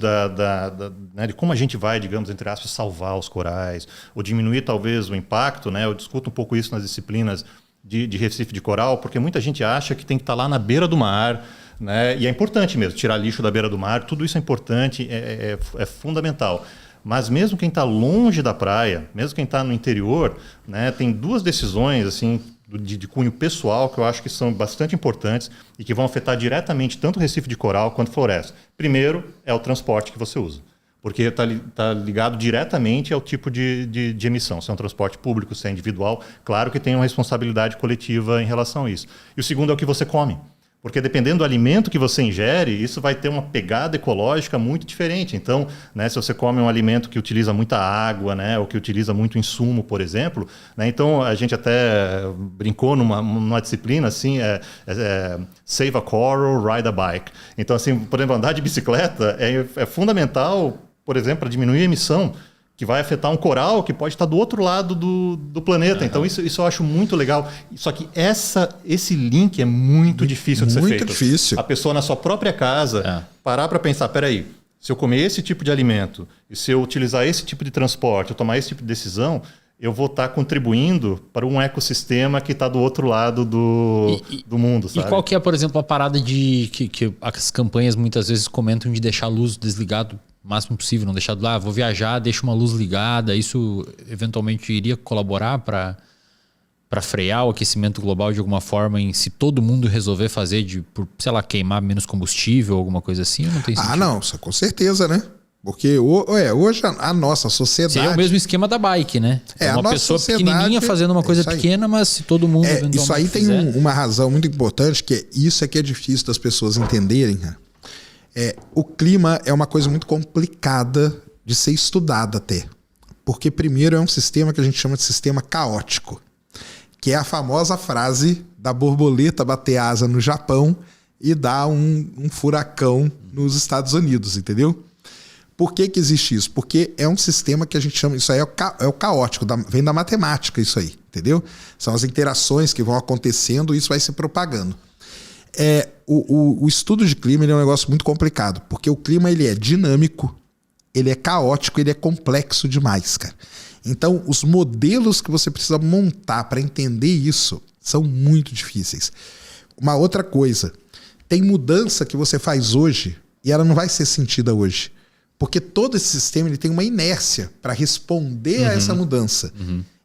né, de como a gente vai, digamos, entre aspas, salvar os corais, ou diminuir talvez o impacto, né? Eu discuto um pouco isso nas disciplinas de Recife de Coral, porque muita gente acha que tem que estar lá na beira do mar, né? E é importante mesmo, tirar lixo da beira do mar, tudo isso é importante, é fundamental. Mas mesmo quem está longe da praia, mesmo quem está no interior, né, tem duas decisões assim, de cunho pessoal que eu acho que são bastante importantes e que vão afetar diretamente tanto o Recife de Coral quanto floresta. Primeiro é o transporte que você usa, porque está ligado diretamente ao tipo de emissão. Se é um transporte público, se é individual, claro que tem uma responsabilidade coletiva em relação a isso. E o segundo é o que você come. Porque dependendo do alimento que você ingere, isso vai ter uma pegada ecológica muito diferente. Então, né, se você come um alimento que utiliza muita água, né, ou que utiliza muito insumo, por exemplo, né, então a gente até brincou numa disciplina assim, save a coral, ride a bike. Então, assim, por exemplo, andar de bicicleta é fundamental, por exemplo, para diminuir a emissão, que vai afetar um coral que pode estar do outro lado do planeta. Uhum. Então, isso eu acho muito legal. Só que esse link é muito difícil de ser feito. Muito difícil. A pessoa na sua própria casa parar para pensar, peraí, se eu comer esse tipo de alimento, e se eu utilizar esse tipo de transporte, eu tomar esse tipo de decisão, eu vou estar contribuindo para um ecossistema que está do outro lado do mundo. Sabe? E qual que é, por exemplo, a parada que as campanhas muitas vezes comentam de deixar a luz desligado o máximo possível, não deixar lá, vou viajar, deixo uma luz ligada, isso eventualmente iria colaborar para frear o aquecimento global de alguma forma, se todo mundo resolver fazer por, sei lá, queimar menos combustível, alguma coisa assim, não tem sentido? Não, isso com certeza, né? Porque hoje a nossa sociedade... Seria o mesmo esquema da bike, né? Uma pessoa pequenininha fazendo uma coisa pequena, mas se todo mundo eventualmente isso aí fizer... tem uma razão muito importante, que isso é que é difícil das pessoas entenderem, cara. O clima é uma coisa muito complicada de ser estudada até. Porque primeiro é um sistema que a gente chama de sistema caótico, que é a famosa frase da borboleta bater asa no Japão e dar um furacão nos Estados Unidos, entendeu? Por que existe isso? Porque é um sistema que a gente chama... Isso aí é o caótico, vem da matemática isso aí, entendeu? São as interações que vão acontecendo e isso vai se propagando. O estudo de clima é um negócio muito complicado, porque o clima ele é dinâmico, ele é caótico, ele é complexo demais, cara. Então, os modelos que você precisa montar para entender isso são muito difíceis. Uma outra coisa, tem mudança que você faz hoje e ela não vai ser sentida hoje, porque todo esse sistema ele tem uma inércia para responder a essa mudança.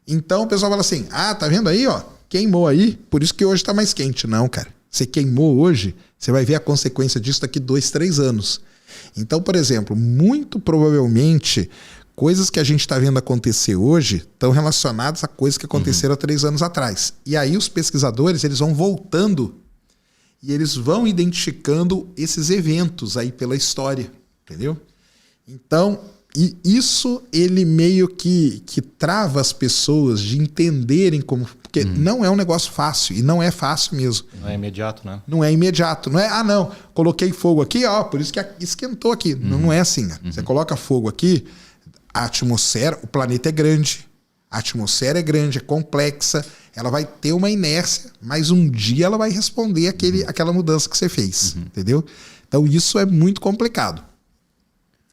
Então, o pessoal fala assim, tá vendo aí, ó, queimou aí, por isso que hoje está mais quente. Não, cara. Você queimou hoje, você vai ver a consequência disso daqui 2, 3 anos. Então, por exemplo, muito provavelmente, coisas que a gente está vendo acontecer hoje estão relacionadas a coisas que aconteceram há 3 anos atrás. E aí os pesquisadores eles vão voltando e eles vão identificando esses eventos aí pela história, entendeu? Então, isso ele meio que trava as pessoas de entenderem como... Porque não é um negócio fácil, e não é fácil mesmo. Não é imediato, né? Não é imediato. Não é, não, coloquei fogo aqui, por isso que esquentou aqui. Não é assim. Você coloca fogo aqui, a atmosfera, o planeta é grande, a atmosfera é grande, é complexa, ela vai ter uma inércia, mas um dia ela vai responder aquela mudança que você fez, entendeu? Então isso é muito complicado.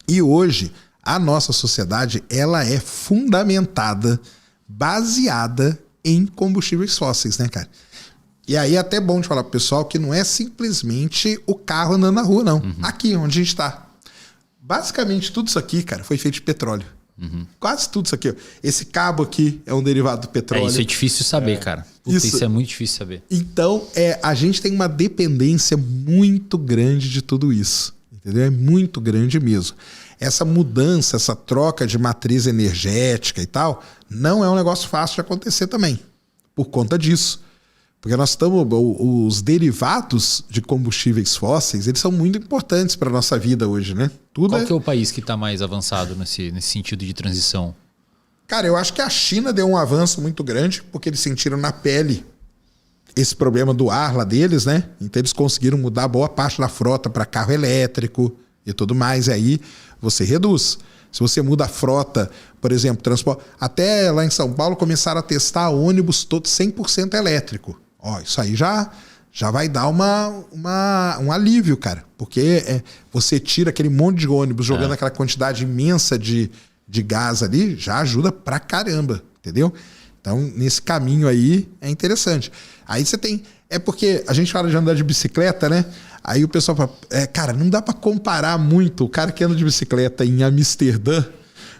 E hoje, a nossa sociedade, ela é fundamentada, baseada em combustíveis fósseis, né, cara? E aí é até bom de falar pro pessoal que não é simplesmente o carro andando na rua, não. Aqui, onde a gente tá. Basicamente, tudo isso aqui, cara, foi feito de petróleo. Quase tudo isso aqui. Ó. Esse cabo aqui é um derivado do petróleo. Isso é difícil saber, cara. Isso é muito difícil saber. Então, a gente tem uma dependência muito grande de tudo isso. Entendeu? É muito grande mesmo. Essa mudança, essa troca de matriz energética e tal, não é um negócio fácil de acontecer também, por conta disso. Porque nós estamos... Os derivados de combustíveis fósseis, eles são muito importantes para a nossa vida hoje, né? Qual que é o país que está mais avançado nesse sentido de transição? Cara, eu acho que a China deu um avanço muito grande, porque eles sentiram na pele esse problema do ar lá deles, né? Então eles conseguiram mudar boa parte da frota para carro elétrico e tudo mais, e aí você reduz. Se você muda a frota, por exemplo, transporte... Até lá em São Paulo começaram a testar ônibus todo 100% elétrico. Isso aí já vai dar um alívio, cara. Porque você tira aquele monte de ônibus jogando aquela quantidade imensa de gás ali, já ajuda pra caramba, entendeu? Então, nesse caminho aí, é interessante. Aí você tem... É porque a gente fala de andar de bicicleta, né? Aí o pessoal fala, cara, não dá para comparar muito o cara que anda de bicicleta em Amsterdã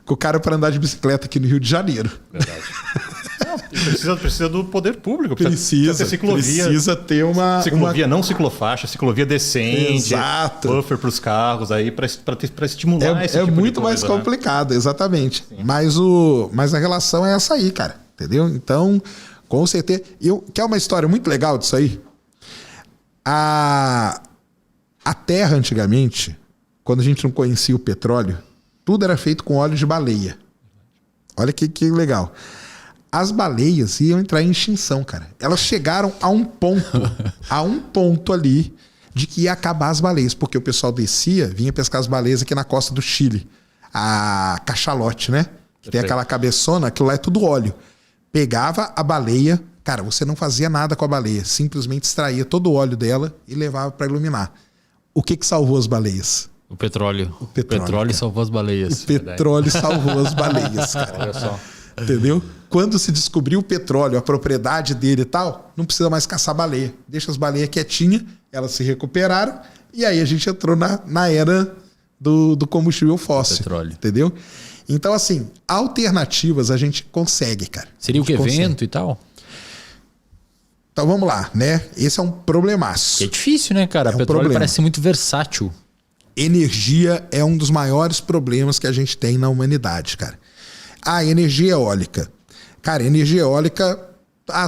com o cara para andar de bicicleta aqui no Rio de Janeiro. Verdade. Precisa do poder público. Precisa ter ciclovia. Precisa ter uma... Ciclovia, não ciclofaixa, ciclovia decente. Exato. Buffer para os carros aí, para estimular esse tipo de muito coisa, mais complicado, exatamente. Sim. Mas a relação é essa aí, cara. Entendeu? Então, com certeza... Quer uma história muito legal disso aí? A terra, antigamente, quando a gente não conhecia o petróleo, tudo era feito com óleo de baleia. Olha que legal. As baleias iam entrar em extinção, cara. Elas chegaram a um ponto ali de que ia acabar as baleias, porque o pessoal descia, vinha pescar as baleias aqui na costa do Chile. A cachalote, né? Que tem aquela cabeçona, aquilo lá é tudo óleo. Pegava a baleia, cara, você não fazia nada com a baleia, simplesmente extraía todo o óleo dela e levava para iluminar. O que salvou as baleias? O petróleo. O petróleo salvou as baleias. O petróleo salvou as baleias, cara. Olha só. Entendeu? Quando se descobriu o petróleo, a propriedade dele e tal, não precisa mais caçar baleia. Deixa as baleias quietinhas, elas se recuperaram, e aí a gente entrou na era do combustível fóssil. Petróleo. Entendeu? Então, assim, alternativas a gente consegue, cara. Seria o que? Vento e tal? Então vamos lá, né? Esse é um problemaço. É difícil, né, cara? um Petróleo problema. parece muito versátil. Energia é um dos maiores problemas que a gente tem na humanidade, cara. Energia eólica. Cara, energia eólica,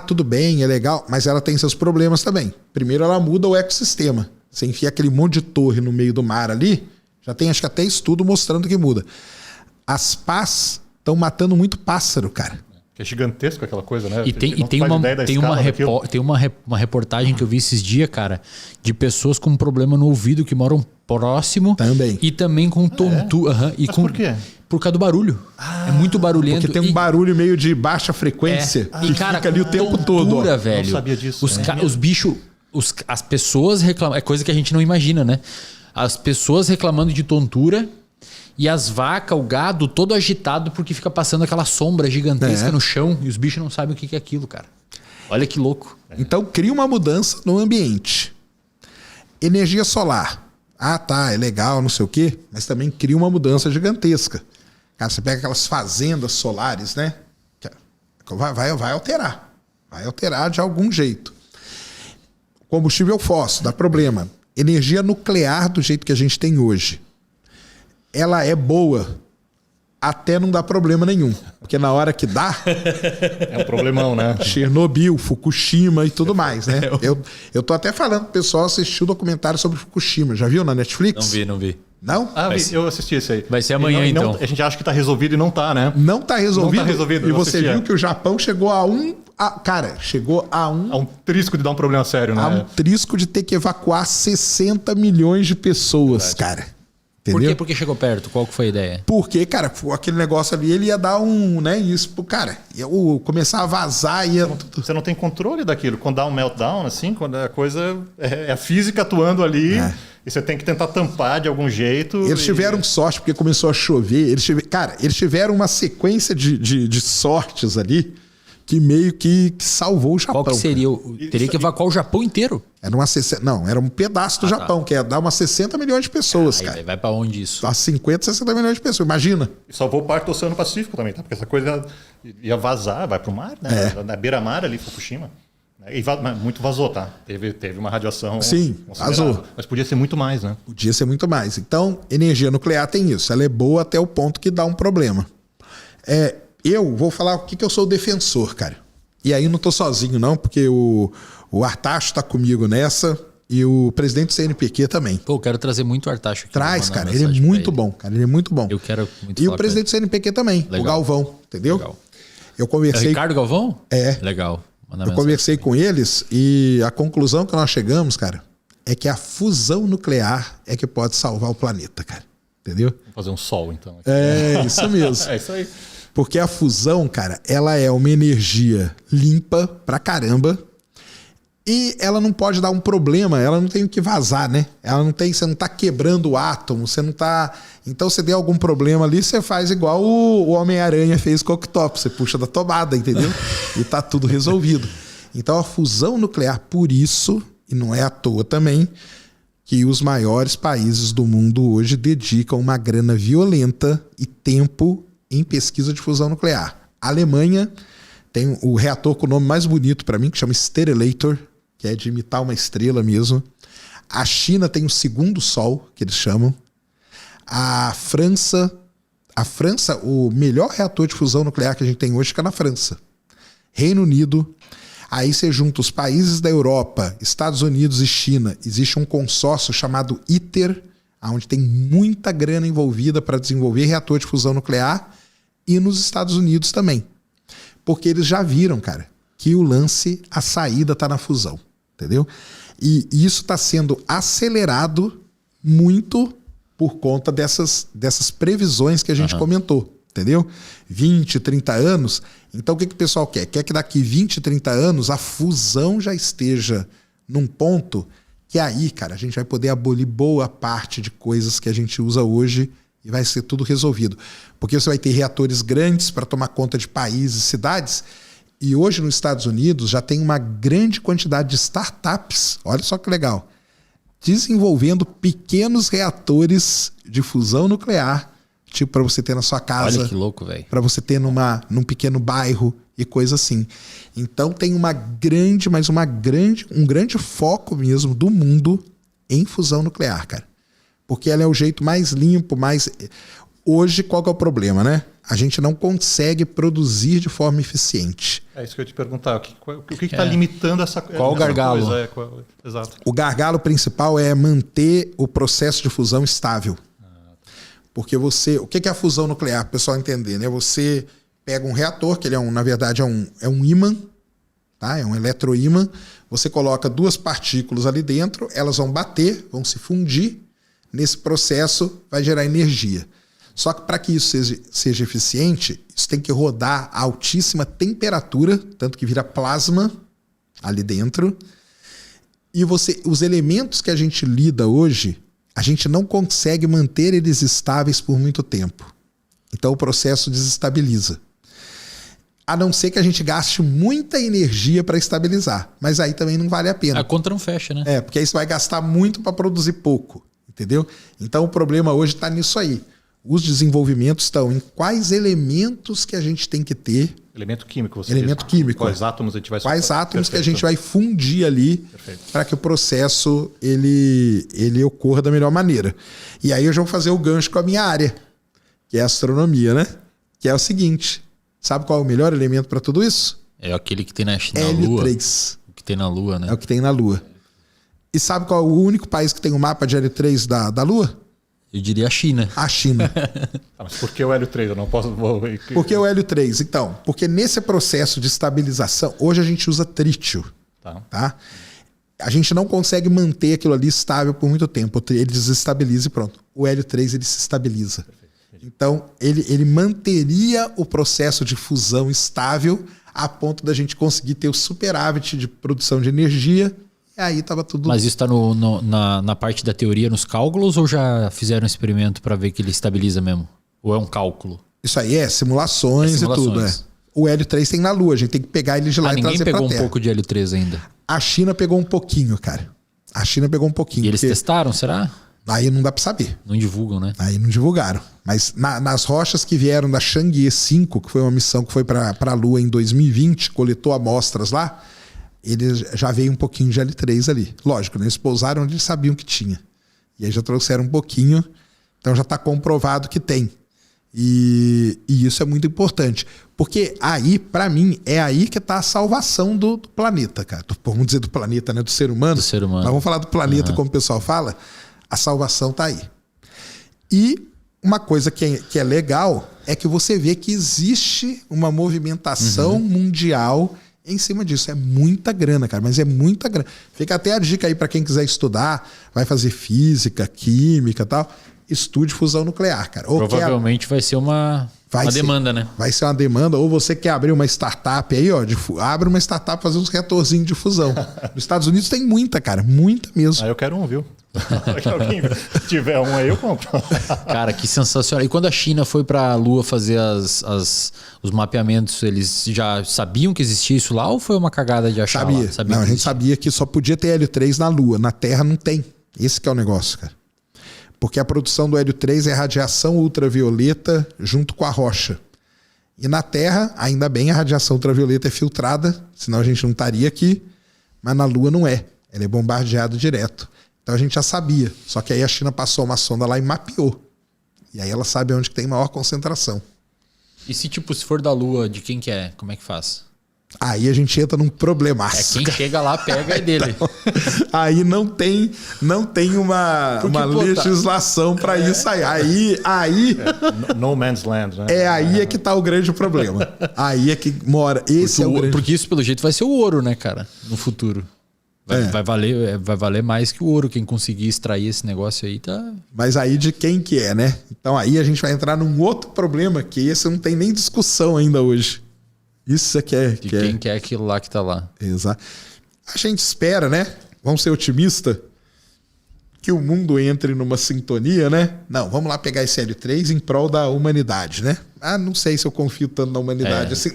tudo bem, é legal, mas ela tem seus problemas também. Primeiro, ela muda o ecossistema. Você enfia aquele monte de torre no meio do mar ali, já tem acho que até estudo mostrando que muda. As pás estão matando muito pássaro, cara. Que é gigantesco aquela coisa, né? E tem uma reportagem que eu vi esses dias, cara, de pessoas com problema no ouvido que moram próximo. Também. E também com tontura. Mas por quê? Por causa do barulho. É muito barulhento. Porque tem um barulho meio de baixa frequência que cara, fica ali o tempo todo. Ó. Velho. Não sabia disso. Os bichos... As pessoas reclamam... É coisa que a gente não imagina, né? As pessoas reclamando de tontura... E as vacas, o gado, todo agitado porque fica passando aquela sombra gigantesca no chão e os bichos não sabem o que é aquilo, cara. Olha que louco. Então cria uma mudança no ambiente. Energia solar. É legal, não sei o quê, mas também cria uma mudança gigantesca. Cara, você pega aquelas fazendas solares, né? Vai alterar. Vai alterar de algum jeito. Combustível fóssil, dá problema. Energia nuclear do jeito que a gente tem hoje. Ela é boa até não dar problema nenhum. Porque na hora que dá... É um problemão, né? Chernobyl, Fukushima e tudo mais, né? Eu tô até falando pro pessoal assistir o documentário sobre Fukushima. Já viu na Netflix? Não vi. Não? Eu assisti esse aí. Vai ser amanhã, então. A gente acha que tá resolvido e não tá, né? Não tá resolvido. Não tá resolvido. E você viu que o Japão chegou chegou a um trisco de dar um problema sério, né? A um trisco de ter que evacuar 60 milhões de pessoas, cara. Por Entendeu? quê? Porque chegou perto. Qual que foi a ideia? Porque, cara, aquele negócio ali, ele ia dar isso pro cara. Ia começar a vazar, Você não tem controle daquilo. Quando dá um meltdown, assim, quando a coisa... É a física atuando ali, e você tem que tentar tampar de algum jeito. Eles tiveram sorte porque começou a chover. Eles tiveram uma sequência de sortes ali que meio que salvou o Japão. Qual que seria? Teria que evacuar o Japão inteiro. Era um pedaço do Japão, que ia dar umas 60 milhões de pessoas, cara. Vai pra onde isso? A 50, 60 milhões de pessoas, imagina. E salvou parte do Oceano Pacífico também, tá? Porque essa coisa ia vazar, vai pro mar, né? Na beira-mar ali, Fukushima. E muito vazou, tá? Teve uma radiação. Sim, vazou. Mas podia ser muito mais, né? Podia ser muito mais. Então, energia nuclear tem isso. Ela é boa até o ponto que dá um problema. Eu vou falar o que eu sou defensor, cara. E aí não tô sozinho, não, porque o Artacho tá comigo nessa e o presidente do CNPq também. Pô, eu quero trazer muito o Artacho aqui. Traz, cara. Ele é muito bom, cara. Ele é muito bom. Eu quero muito E o presidente do CNPq também, o Galvão, entendeu? Legal. Eu conversei... É o Ricardo Galvão? É. Legal. Eu conversei com eles e a conclusão que nós chegamos, cara, é que a fusão nuclear é que pode salvar o planeta, cara. Entendeu? Vamos fazer um sol, então. É, isso mesmo. É isso aí. Porque a fusão, cara, ela é uma energia limpa pra caramba e ela não pode dar um problema, ela não tem o que vazar, né? Você não tá quebrando o átomo, você não tá... Então, se der algum problema ali, você faz igual o Homem-Aranha fez com o Octopus. Você puxa da tomada, entendeu? E tá tudo resolvido. Então, a fusão nuclear, por isso, e não é à toa também, que os maiores países do mundo hoje dedicam uma grana violenta e tempo em pesquisa de fusão nuclear. A Alemanha tem o reator com o nome mais bonito para mim, que chama Sterelator, que é de imitar uma estrela mesmo. A China tem o segundo Sol, que eles chamam. A França, o melhor reator de fusão nuclear que a gente tem hoje fica na França. Reino Unido. Aí você junta os países da Europa, Estados Unidos e China. Existe um consórcio chamado ITER, onde tem muita grana envolvida para desenvolver reator de fusão nuclear, e nos Estados Unidos também. Porque eles já viram, cara, que o lance, a saída está na fusão, entendeu? E isso está sendo acelerado muito por conta dessas previsões que a gente comentou, entendeu? 20, 30 anos. Então o que o pessoal quer? Quer que daqui 20, 30 anos a fusão já esteja num ponto que aí, cara, a gente vai poder abolir boa parte de coisas que a gente usa hoje e vai ser tudo resolvido. Porque você vai ter reatores grandes para tomar conta de países e cidades. E hoje nos Estados Unidos já tem uma grande quantidade de startups, olha só que legal, desenvolvendo pequenos reatores de fusão nuclear, tipo para você ter na sua casa. Olha que louco, velho. Para você ter num pequeno bairro e coisa assim. Então tem um grande foco mesmo do mundo em fusão nuclear, cara. Porque ela é o jeito mais limpo, mais... Hoje, qual que é o problema, né? A gente não consegue produzir de forma eficiente. É isso que eu ia te perguntar. O que está limitando essa coisa? Qual o gargalo? Exato. O gargalo principal é manter o processo de fusão estável. Porque o que é a fusão nuclear, para o pessoal entender, né? Você pega um reator, que ele na verdade é um ímã, tá? É um eletroímã. Você coloca duas partículas ali dentro, elas vão bater, vão se fundir. Nesse processo vai gerar energia. Só que para que isso seja eficiente, isso tem que rodar a altíssima temperatura, tanto que vira plasma ali dentro. E os elementos que a gente lida hoje, a gente não consegue manter eles estáveis por muito tempo. Então o processo desestabiliza. A não ser que a gente gaste muita energia para estabilizar. Mas aí também não vale a pena. A conta não fecha, né? Porque aí você vai gastar muito para produzir pouco. Entendeu? Então o problema hoje está nisso aí. Os desenvolvimentos estão em quais elementos que a gente tem que ter. Elemento químico, você Elemento diz. químico. Quais átomos a gente vai... Quais átomos que a gente vai fundir ali para que o processo ele ocorra da melhor maneira. E aí eu já vou fazer o gancho com a minha área, que é a astronomia, né? Que é o seguinte, sabe qual é o melhor elemento para tudo isso? É aquele que tem na Hélio Lua. 3. O que tem na Lua, né? É o que tem na Lua. E sabe qual é o único país que tem um mapa de Hélio 3 da Lua? Eu diria a China. A China. Mas por que o Hélio 3? Eu não posso... Por que o Hélio 3? Então, porque nesse processo de estabilização, hoje a gente usa trítio. Tá? A gente não consegue manter aquilo ali estável por muito tempo. Ele desestabiliza e pronto. O Hélio 3 ele se estabiliza. Então, ele manteria o processo de fusão estável a ponto da gente conseguir ter o superávit de produção de energia. E aí tava tudo... Mas isso está na parte da teoria, nos cálculos, ou já fizeram um experimento para ver que ele estabiliza mesmo? Ou é um cálculo? Isso aí simulações e tudo. O Hélio 3 tem na Lua, a gente tem que pegar ele de lá e trazer pra Terra. Ninguém pegou um pouco de Hélio 3 ainda? A China pegou um pouquinho, cara. A China pegou um pouquinho. E eles testaram, será? Aí não dá pra saber. Não divulgam, né? Aí não divulgaram. Mas nas rochas que vieram da Chang'e 5, que foi uma missão que foi pra a Lua em 2020, coletou amostras lá, ele já veio um pouquinho de L3 ali. Lógico, né? Eles pousaram onde eles sabiam que tinha. E aí já trouxeram um pouquinho. Então já está comprovado que tem. E isso é muito importante. Porque aí, para mim, é aí que está a salvação do planeta, cara. Vamos dizer do planeta, né? Do ser humano. Do ser humano. Mas vamos falar do planeta, como o pessoal fala. A salvação está aí. E uma coisa que é legal é que você vê que existe uma movimentação mundial em cima disso. É muita grana, cara, mas é muita grana. Fica até a dica aí para quem quiser estudar, vai fazer física, química e tal, estude fusão nuclear, cara. Ou provavelmente vai ser uma demanda, né? Vai ser uma demanda, ou você quer abrir uma startup aí, ó, abre uma startup, fazer uns reatorzinhos de fusão. Nos Estados Unidos tem muita, cara, muita mesmo. Eu quero um, viu? Se alguém tiver um aí, eu compro. Cara, que sensacional. E quando a China foi para a Lua fazer os mapeamentos, eles já sabiam que existia isso lá ou foi uma cagada de achar Sabia. lá? Sabia não, que a gente existia? sabia que só podia ter hélio 3 na Lua. Na Terra não tem. Esse que é o negócio, cara. Porque a produção do hélio 3 é radiação ultravioleta junto com a rocha. E na Terra, ainda bem, a radiação ultravioleta é filtrada, senão a gente não estaria aqui. Mas na Lua não é. Ela é bombardeada direto. Então a gente já sabia. Só que aí a China passou uma sonda lá e mapeou. E aí ela sabe onde que tem maior concentração. E se for da Lua, de quem que é? Como é que faz? Aí a gente entra num problemaço. Quem chega lá, pega é dele. Aí não tem uma legislação para isso aí. No man's land, né? Aí é que tá o grande problema. Aí é que mora. Esse é o grande. Porque isso, pelo jeito, vai ser o ouro, né, cara? No futuro. Vai valer mais que o ouro. Quem conseguir extrair esse negócio aí tá. Mas aí de quem que é, né? Então aí a gente vai entrar num outro problema que esse não tem nem discussão ainda hoje. Isso é que é. De quem que é aquilo lá que tá lá. Exato. A gente espera, né? Vamos ser otimista que o mundo entre numa sintonia, né? Não, vamos lá pegar esse hélio 3 em prol da humanidade, né? Não sei se eu confio tanto na humanidade assim.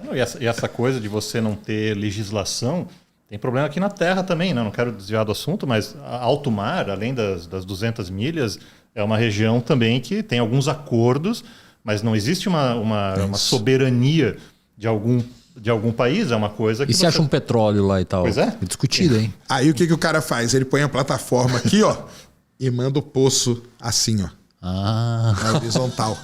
Não, e essa coisa de você não ter legislação, tem problema aqui na Terra também, né? Não quero desviar do assunto, mas alto mar, além das 200 milhas, é uma região também que tem alguns acordos, mas não existe uma soberania de algum país, é uma coisa que... E se acha um petróleo lá e tal? Pois é. É discutido, hein? Aí o que o cara faz? Ele põe a plataforma aqui, ó, e manda o poço assim, ó. Na horizontal.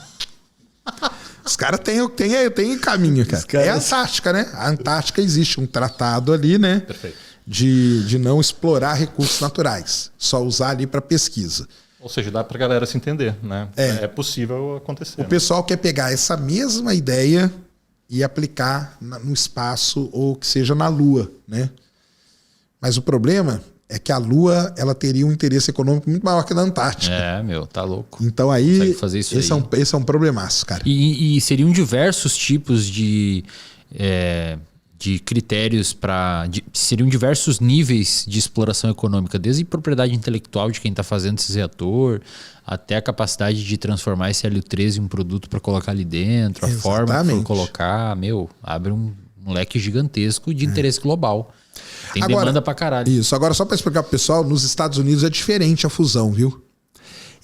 Os caras têm caminho, cara. É a Antártica, né? A Antártica existe um tratado ali, né? Perfeito. De não explorar recursos naturais. Só usar ali para pesquisa. Ou seja, dá para a galera se entender, né? É possível acontecer. O pessoal quer pegar essa mesma ideia e aplicar no espaço ou que seja na Lua, né? Mas o problema é que a Lua ela teria um interesse econômico muito maior que a da Antártica. Tá louco. Então aí, Consegue fazer isso esse é um problemaço, cara. E seriam diversos tipos de critérios seriam diversos níveis de exploração econômica, desde propriedade intelectual de quem está fazendo esse reator, até a capacidade de transformar esse hélio 13 em um produto para colocar ali dentro, a forma que for colocar, abre um leque gigantesco de interesse global. Tem demanda pra caralho. Isso, agora só para explicar pro pessoal, nos Estados Unidos é diferente a fusão, viu?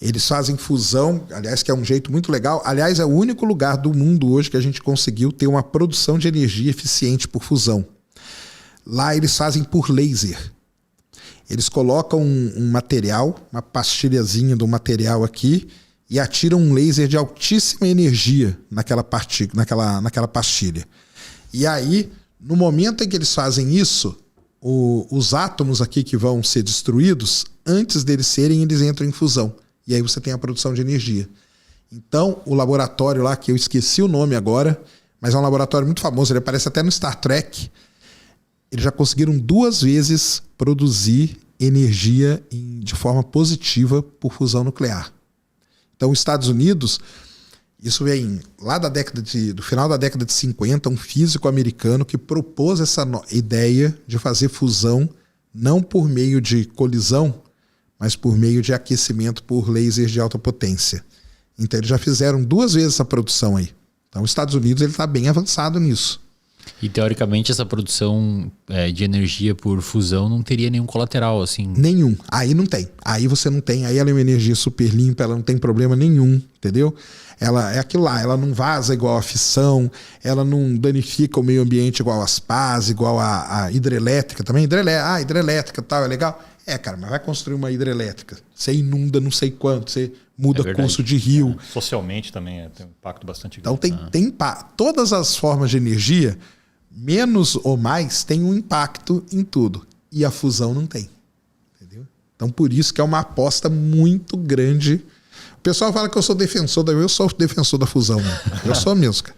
Eles fazem fusão, aliás, que é um jeito muito legal. Aliás, é o único lugar do mundo hoje que a gente conseguiu ter uma produção de energia eficiente por fusão. Lá eles fazem por laser. Eles colocam um material, uma pastilhazinha do material aqui e atiram um laser de altíssima energia naquela pastilha. E aí, no momento em que eles fazem isso, os átomos aqui que vão ser destruídos, antes deles serem, eles entram em fusão. E aí você tem a produção de energia. Então, o laboratório lá, que eu esqueci o nome agora, mas é um laboratório muito famoso, ele aparece até no Star Trek, eles já conseguiram 2 vezes produzir energia de forma positiva por fusão nuclear. Então, os Estados Unidos, isso vem lá do final da década de 50, um físico americano que propôs essa ideia de fazer fusão não por meio de colisão, mas por meio de aquecimento por lasers de alta potência. Então eles já fizeram 2 vezes essa produção aí. Então os Estados Unidos está bem avançado nisso. E teoricamente essa produção de energia por fusão não teria nenhum colateral, assim? Nenhum. Aí não tem. Aí você não tem. Aí ela é uma energia super limpa, ela não tem problema nenhum, entendeu? Ela é aquilo lá, ela não vaza igual a fissão, ela não danifica o meio ambiente igual as pás, igual a hidrelétrica também. Hidrelétrica e tal, é legal. Cara, mas vai construir uma hidrelétrica. Você inunda não sei quanto, você muda curso de rio. Socialmente também tem um impacto bastante grande. Então tem impacto. Todas as formas de energia, menos ou mais, tem um impacto em tudo. E a fusão não tem. Entendeu? Então por isso que é uma aposta muito grande. O pessoal fala que eu sou defensor eu sou defensor da fusão. Né? Eu sou mesmo, cara.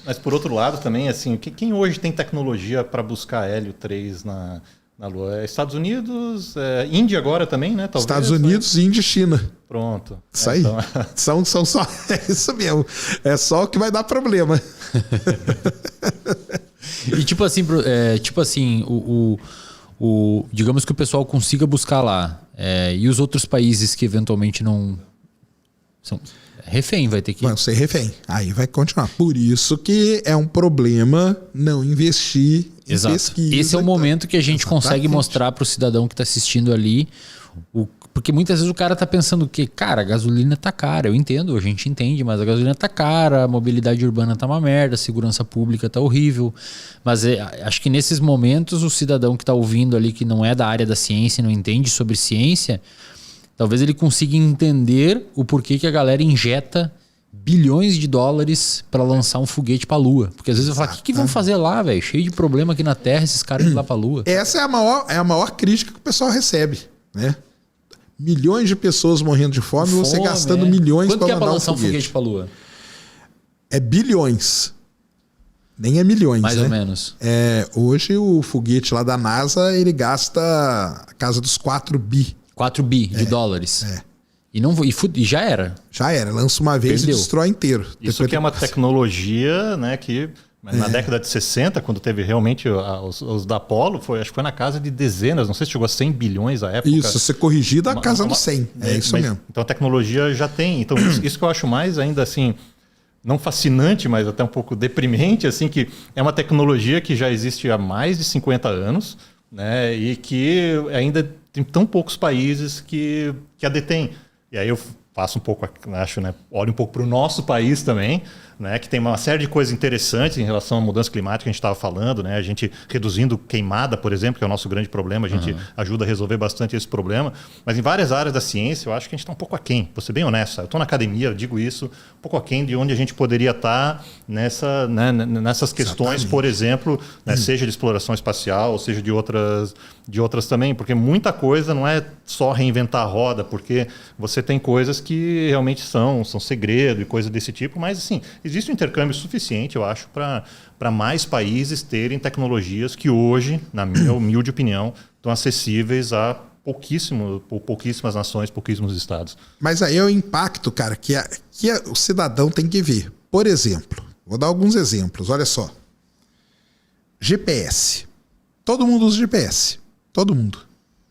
Mas por outro lado também, assim, quem hoje tem tecnologia para buscar hélio 3 na Lua? Estados Unidos, Índia agora também, né? Talvez, Estados Unidos, Índia e China. Pronto. Isso aí. Então... São só... É isso mesmo. É só o que vai dar problema. E tipo assim, digamos que o pessoal consiga buscar lá. E os outros países que eventualmente não... São refém, vai ter que... Vão ser refém. Aí vai continuar. Por isso que é um problema não investir em pesquisa. Esse é o momento que a gente consegue mostrar para o cidadão que está assistindo ali... Porque muitas vezes o cara tá pensando que, cara, a gasolina tá cara. Eu entendo, a gente entende, mas a gasolina tá cara, a mobilidade urbana tá uma merda, a segurança pública tá horrível. Mas acho que nesses momentos o cidadão que tá ouvindo ali, que não é da área da ciência, não entende sobre ciência, talvez ele consiga entender o porquê que a galera injeta bilhões de dólares para lançar um foguete para a Lua. Porque às vezes eu falo, o que vão fazer lá, velho? Cheio de problema aqui na Terra, esses caras indo lá para a Lua. Essa é a maior crítica que o pessoal recebe, né? Milhões de pessoas morrendo de fome e você gastando milhões para mandar pra lançar um foguete para a Lua? É bilhões. Nem é milhões, mais né? ou menos. Hoje o foguete lá da NASA, ele gasta a casa dos 4 bi. 4 bi de dólares. E já era. Já era. Lança uma vez e destrói inteiro. Isso depois que é uma tecnologia, né, que na década de 60, quando teve realmente os da Apollo, acho que foi na casa de dezenas, não sei se chegou a 100 bilhões à época. Isso, se corrigir da casa dos 100. Isso mesmo. Então a tecnologia já tem. Então isso que eu acho mais ainda assim, não fascinante, mas até um pouco deprimente, assim, que é uma tecnologia que já existe há mais de 50 anos, né, e que ainda tem tão poucos países que a detêm. E aí eu faço um pouco, acho, né, olho um pouco para o nosso país também, né, que tem uma série de coisas interessantes em relação à mudança climática que a gente estava falando, né, a gente reduzindo queimada, por exemplo, que é o nosso grande problema, a gente ajuda a resolver bastante esse problema, mas em várias áreas da ciência eu acho que a gente está um pouco aquém, vou ser bem honesto, eu estou na academia, eu digo isso, um pouco aquém de onde a gente poderia estar nessas questões, por exemplo, né, seja de exploração espacial, ou seja de outras também, porque muita coisa não é só reinventar a roda, porque você tem coisas que realmente são segredo e coisa desse tipo, mas assim, existe um intercâmbio suficiente, eu acho, para mais países terem tecnologias que hoje, na minha humilde opinião, estão acessíveis a pouquíssimas nações, pouquíssimos estados. Mas aí é o impacto, cara, que o cidadão tem que ver. Por exemplo, vou dar alguns exemplos, olha só. GPS. Todo mundo usa GPS. Todo mundo.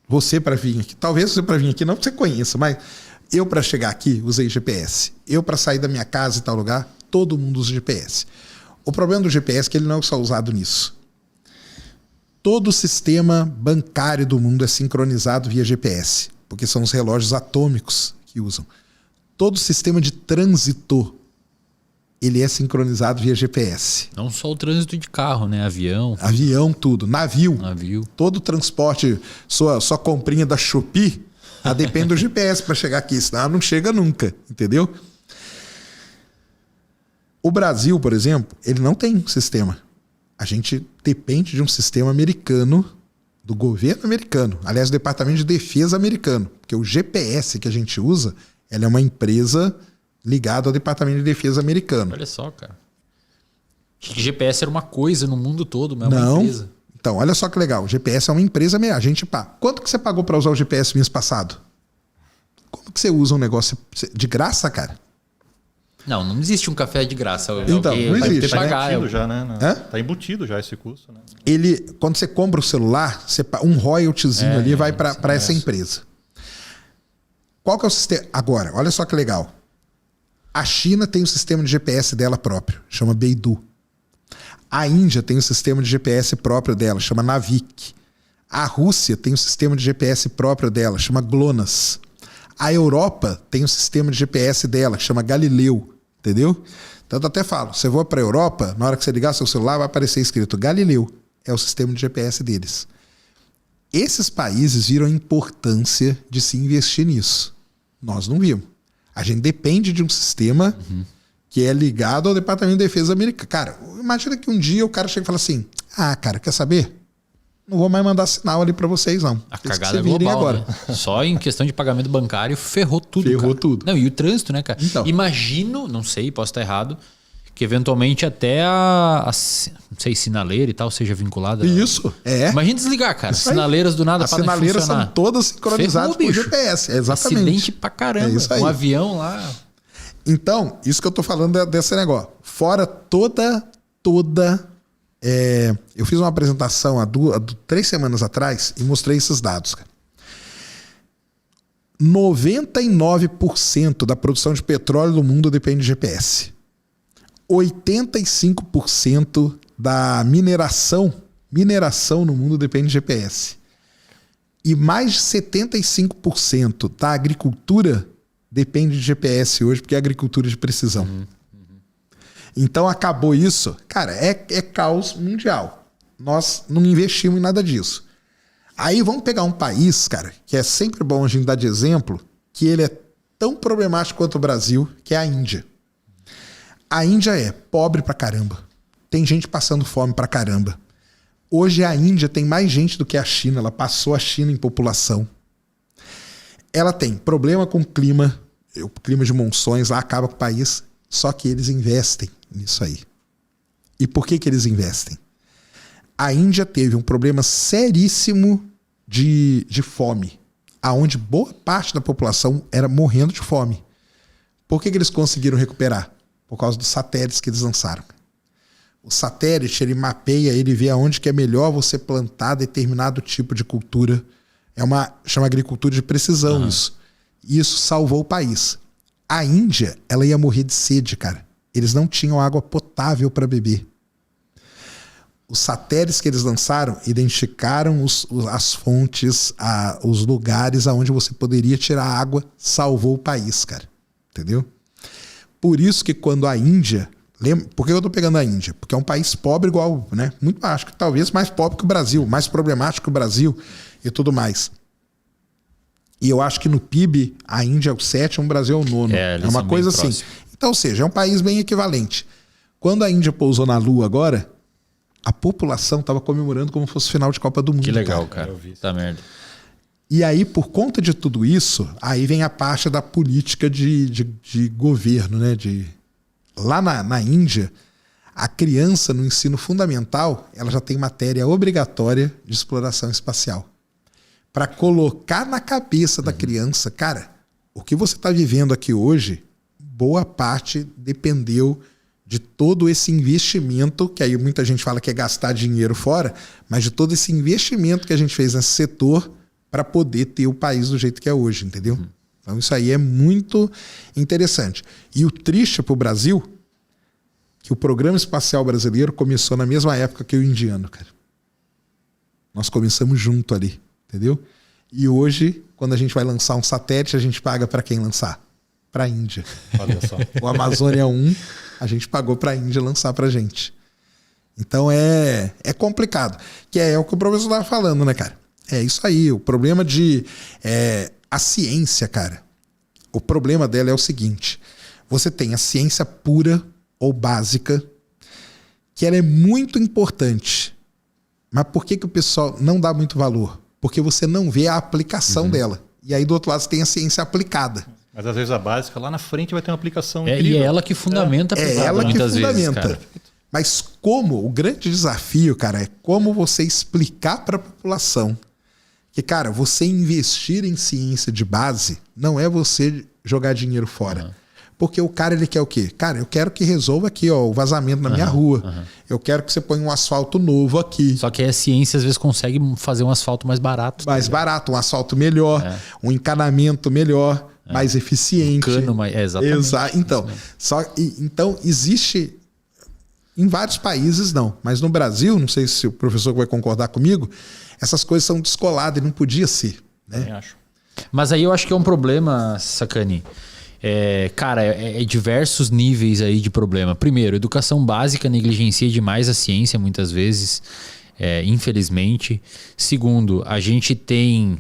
Você para vir aqui, talvez você para vir aqui não que você conheça, mas eu para chegar aqui usei GPS. Eu para sair da minha casa em tal lugar, todo mundo usa GPS. O problema do GPS é que ele não é só usado nisso. Todo o sistema bancário do mundo é sincronizado via GPS, porque são os relógios atômicos que usam. Todo o sistema de trânsito, ele é sincronizado via GPS. Não só o trânsito de carro, né? Avião, tudo. Navio. Todo o transporte, sua comprinha da Shopee, depende do GPS para chegar aqui, senão ela não chega nunca, entendeu? O Brasil, por exemplo, ele não tem sistema. A gente depende de um sistema americano, do governo americano. Aliás, do Departamento de Defesa americano. Porque o GPS que a gente usa, ela é uma empresa ligada ao Departamento de Defesa americano. Olha só, cara. Que GPS era uma coisa no mundo todo, mas é uma empresa. Então, olha só que legal. O GPS é uma empresa, a gente paga. Quanto que você pagou para usar o GPS mês passado? Como que você usa um negócio de graça, cara? Não existe um café de graça. Então, não existe. Está embutido já, né? Está embutido já esse custo, né? Quando você compra o celular, um royaltyzinho ali vai para essa empresa. Qual que é o sistema? Agora, olha só que legal. A China tem um sistema de GPS dela próprio, chama Beidou. A Índia tem um sistema de GPS próprio dela, chama Navik. A Rússia tem um sistema de GPS próprio dela, chama GLONASS. A Europa tem um sistema de GPS dela, que chama Galileu, entendeu? Então eu até falo, você for para a Europa, na hora que você ligar seu celular vai aparecer escrito Galileu, é o sistema de GPS deles. Esses países viram a importância de se investir nisso. Nós não vimos. A gente depende de um sistema que é ligado ao Departamento de Defesa americano. Cara, imagina que um dia o cara chega e fala assim, cara, quer saber? Não vou mais mandar sinal ali para vocês, não. A cagada é global, agora. Né? Só em questão de pagamento bancário ferrou tudo, tudo. Não, e o trânsito, né, cara? Então. Imagino, não sei, posso estar errado, que eventualmente até não sei, sinaleira e tal seja vinculada. Isso, Imagina desligar, cara. Sinaleiras do nada para de funcionar. As sinaleiras são todas sincronizadas por GPS. Exatamente. Acidente pra caramba. Isso aí. Um avião lá. Então, isso que eu tô falando desse negócio. Fora toda Eu fiz uma apresentação há 3 semanas atrás e mostrei esses dados, cara. 99% da produção de petróleo do mundo depende de GPS. 85% da mineração no mundo depende de GPS. E mais de 75% da agricultura depende de GPS hoje, porque é agricultura de precisão. Então acabou isso. Cara, é caos mundial. Nós não investimos em nada disso. Aí vamos pegar um país, cara, que é sempre bom a gente dar de exemplo, que ele é tão problemático quanto o Brasil, que é a Índia. A Índia é pobre pra caramba. Tem gente passando fome pra caramba. Hoje a Índia tem mais gente do que a China. Ela passou a China em população. Ela tem problema com o clima de monções, lá acaba com o país. Só que eles investem nisso aí. E por que eles investem? A Índia teve um problema seríssimo de fome, aonde boa parte da população era morrendo de fome. Por que eles conseguiram recuperar? Por causa dos satélites que eles lançaram. O satélite, ele mapeia, ele vê aonde que é melhor você plantar determinado tipo de cultura. Chama agricultura de precisão isso. E isso salvou o país. A Índia, ela ia morrer de sede, cara. Eles não tinham água potável para beber. Os satélites que eles lançaram identificaram as fontes, os lugares aonde você poderia tirar água, salvou o país, cara. Entendeu? Por isso que quando a Índia... Por que eu tô pegando a Índia? Porque é um país pobre igual, né? Muito, acho que talvez mais pobre que o Brasil, mais problemático que o Brasil e tudo mais. E eu acho que no PIB a Índia é o 7º, o Brasil é o 9º. É uma coisa assim. Então, ou seja, é um país bem equivalente. Quando a Índia pousou na Lua agora, a população estava comemorando como se fosse final de Copa do Mundo. Que legal, cara. Tá merda. E aí, por conta de tudo isso, aí vem a parte da política de governo, né? Lá na Índia, a criança no ensino fundamental, ela já tem matéria obrigatória de exploração espacial. Para colocar na cabeça da criança, cara, o que você está vivendo aqui hoje, boa parte dependeu de todo esse investimento, que aí muita gente fala que é gastar dinheiro fora, mas de todo esse investimento que a gente fez nesse setor para poder ter o país do jeito que é hoje, entendeu? Então isso aí é muito interessante. E o triste para o Brasil, que o Programa Espacial Brasileiro começou na mesma época que o indiano, cara. Nós começamos junto ali, entendeu? E hoje, quando a gente vai lançar um satélite, a gente paga para quem lançar? Para a Índia. Olha só. O Amazônia 1, a gente pagou para a Índia lançar para a gente. Então é complicado. Que é o que o professor estava falando, né, cara? É isso aí. O problema a ciência, cara. O problema dela é o seguinte. Você tem a ciência pura ou básica, que ela é muito importante. Mas por que o pessoal não dá muito valor? Porque você não vê a aplicação dela. E aí do outro lado você tem a ciência aplicada. Mas às vezes a básica lá na frente vai ter uma aplicação incrível. E é ela que fundamenta a pesada, ela muitas que fundamenta. Vezes, cara. Mas o grande desafio, cara, é como você explicar para a população que, cara, você investir em ciência de base não é você jogar dinheiro fora. Porque o cara, ele quer o quê? Cara, eu quero que resolva aqui, ó, o vazamento na minha rua. Eu quero que você ponha um asfalto novo aqui. Só que a ciência às vezes consegue fazer um asfalto mais barato. Mais barato, um asfalto melhor, um encanamento melhor, mais eficiente. Um cano mais... exatamente. Então, existe... Em vários países, não. Mas no Brasil, não sei se o professor vai concordar comigo, essas coisas são descoladas e não podia ser. Né? Eu acho. Mas aí eu acho que é um problema, Sacani. Cara, é diversos níveis aí de problema. Primeiro, educação básica negligencia demais a ciência, muitas vezes, infelizmente. Segundo, a gente tem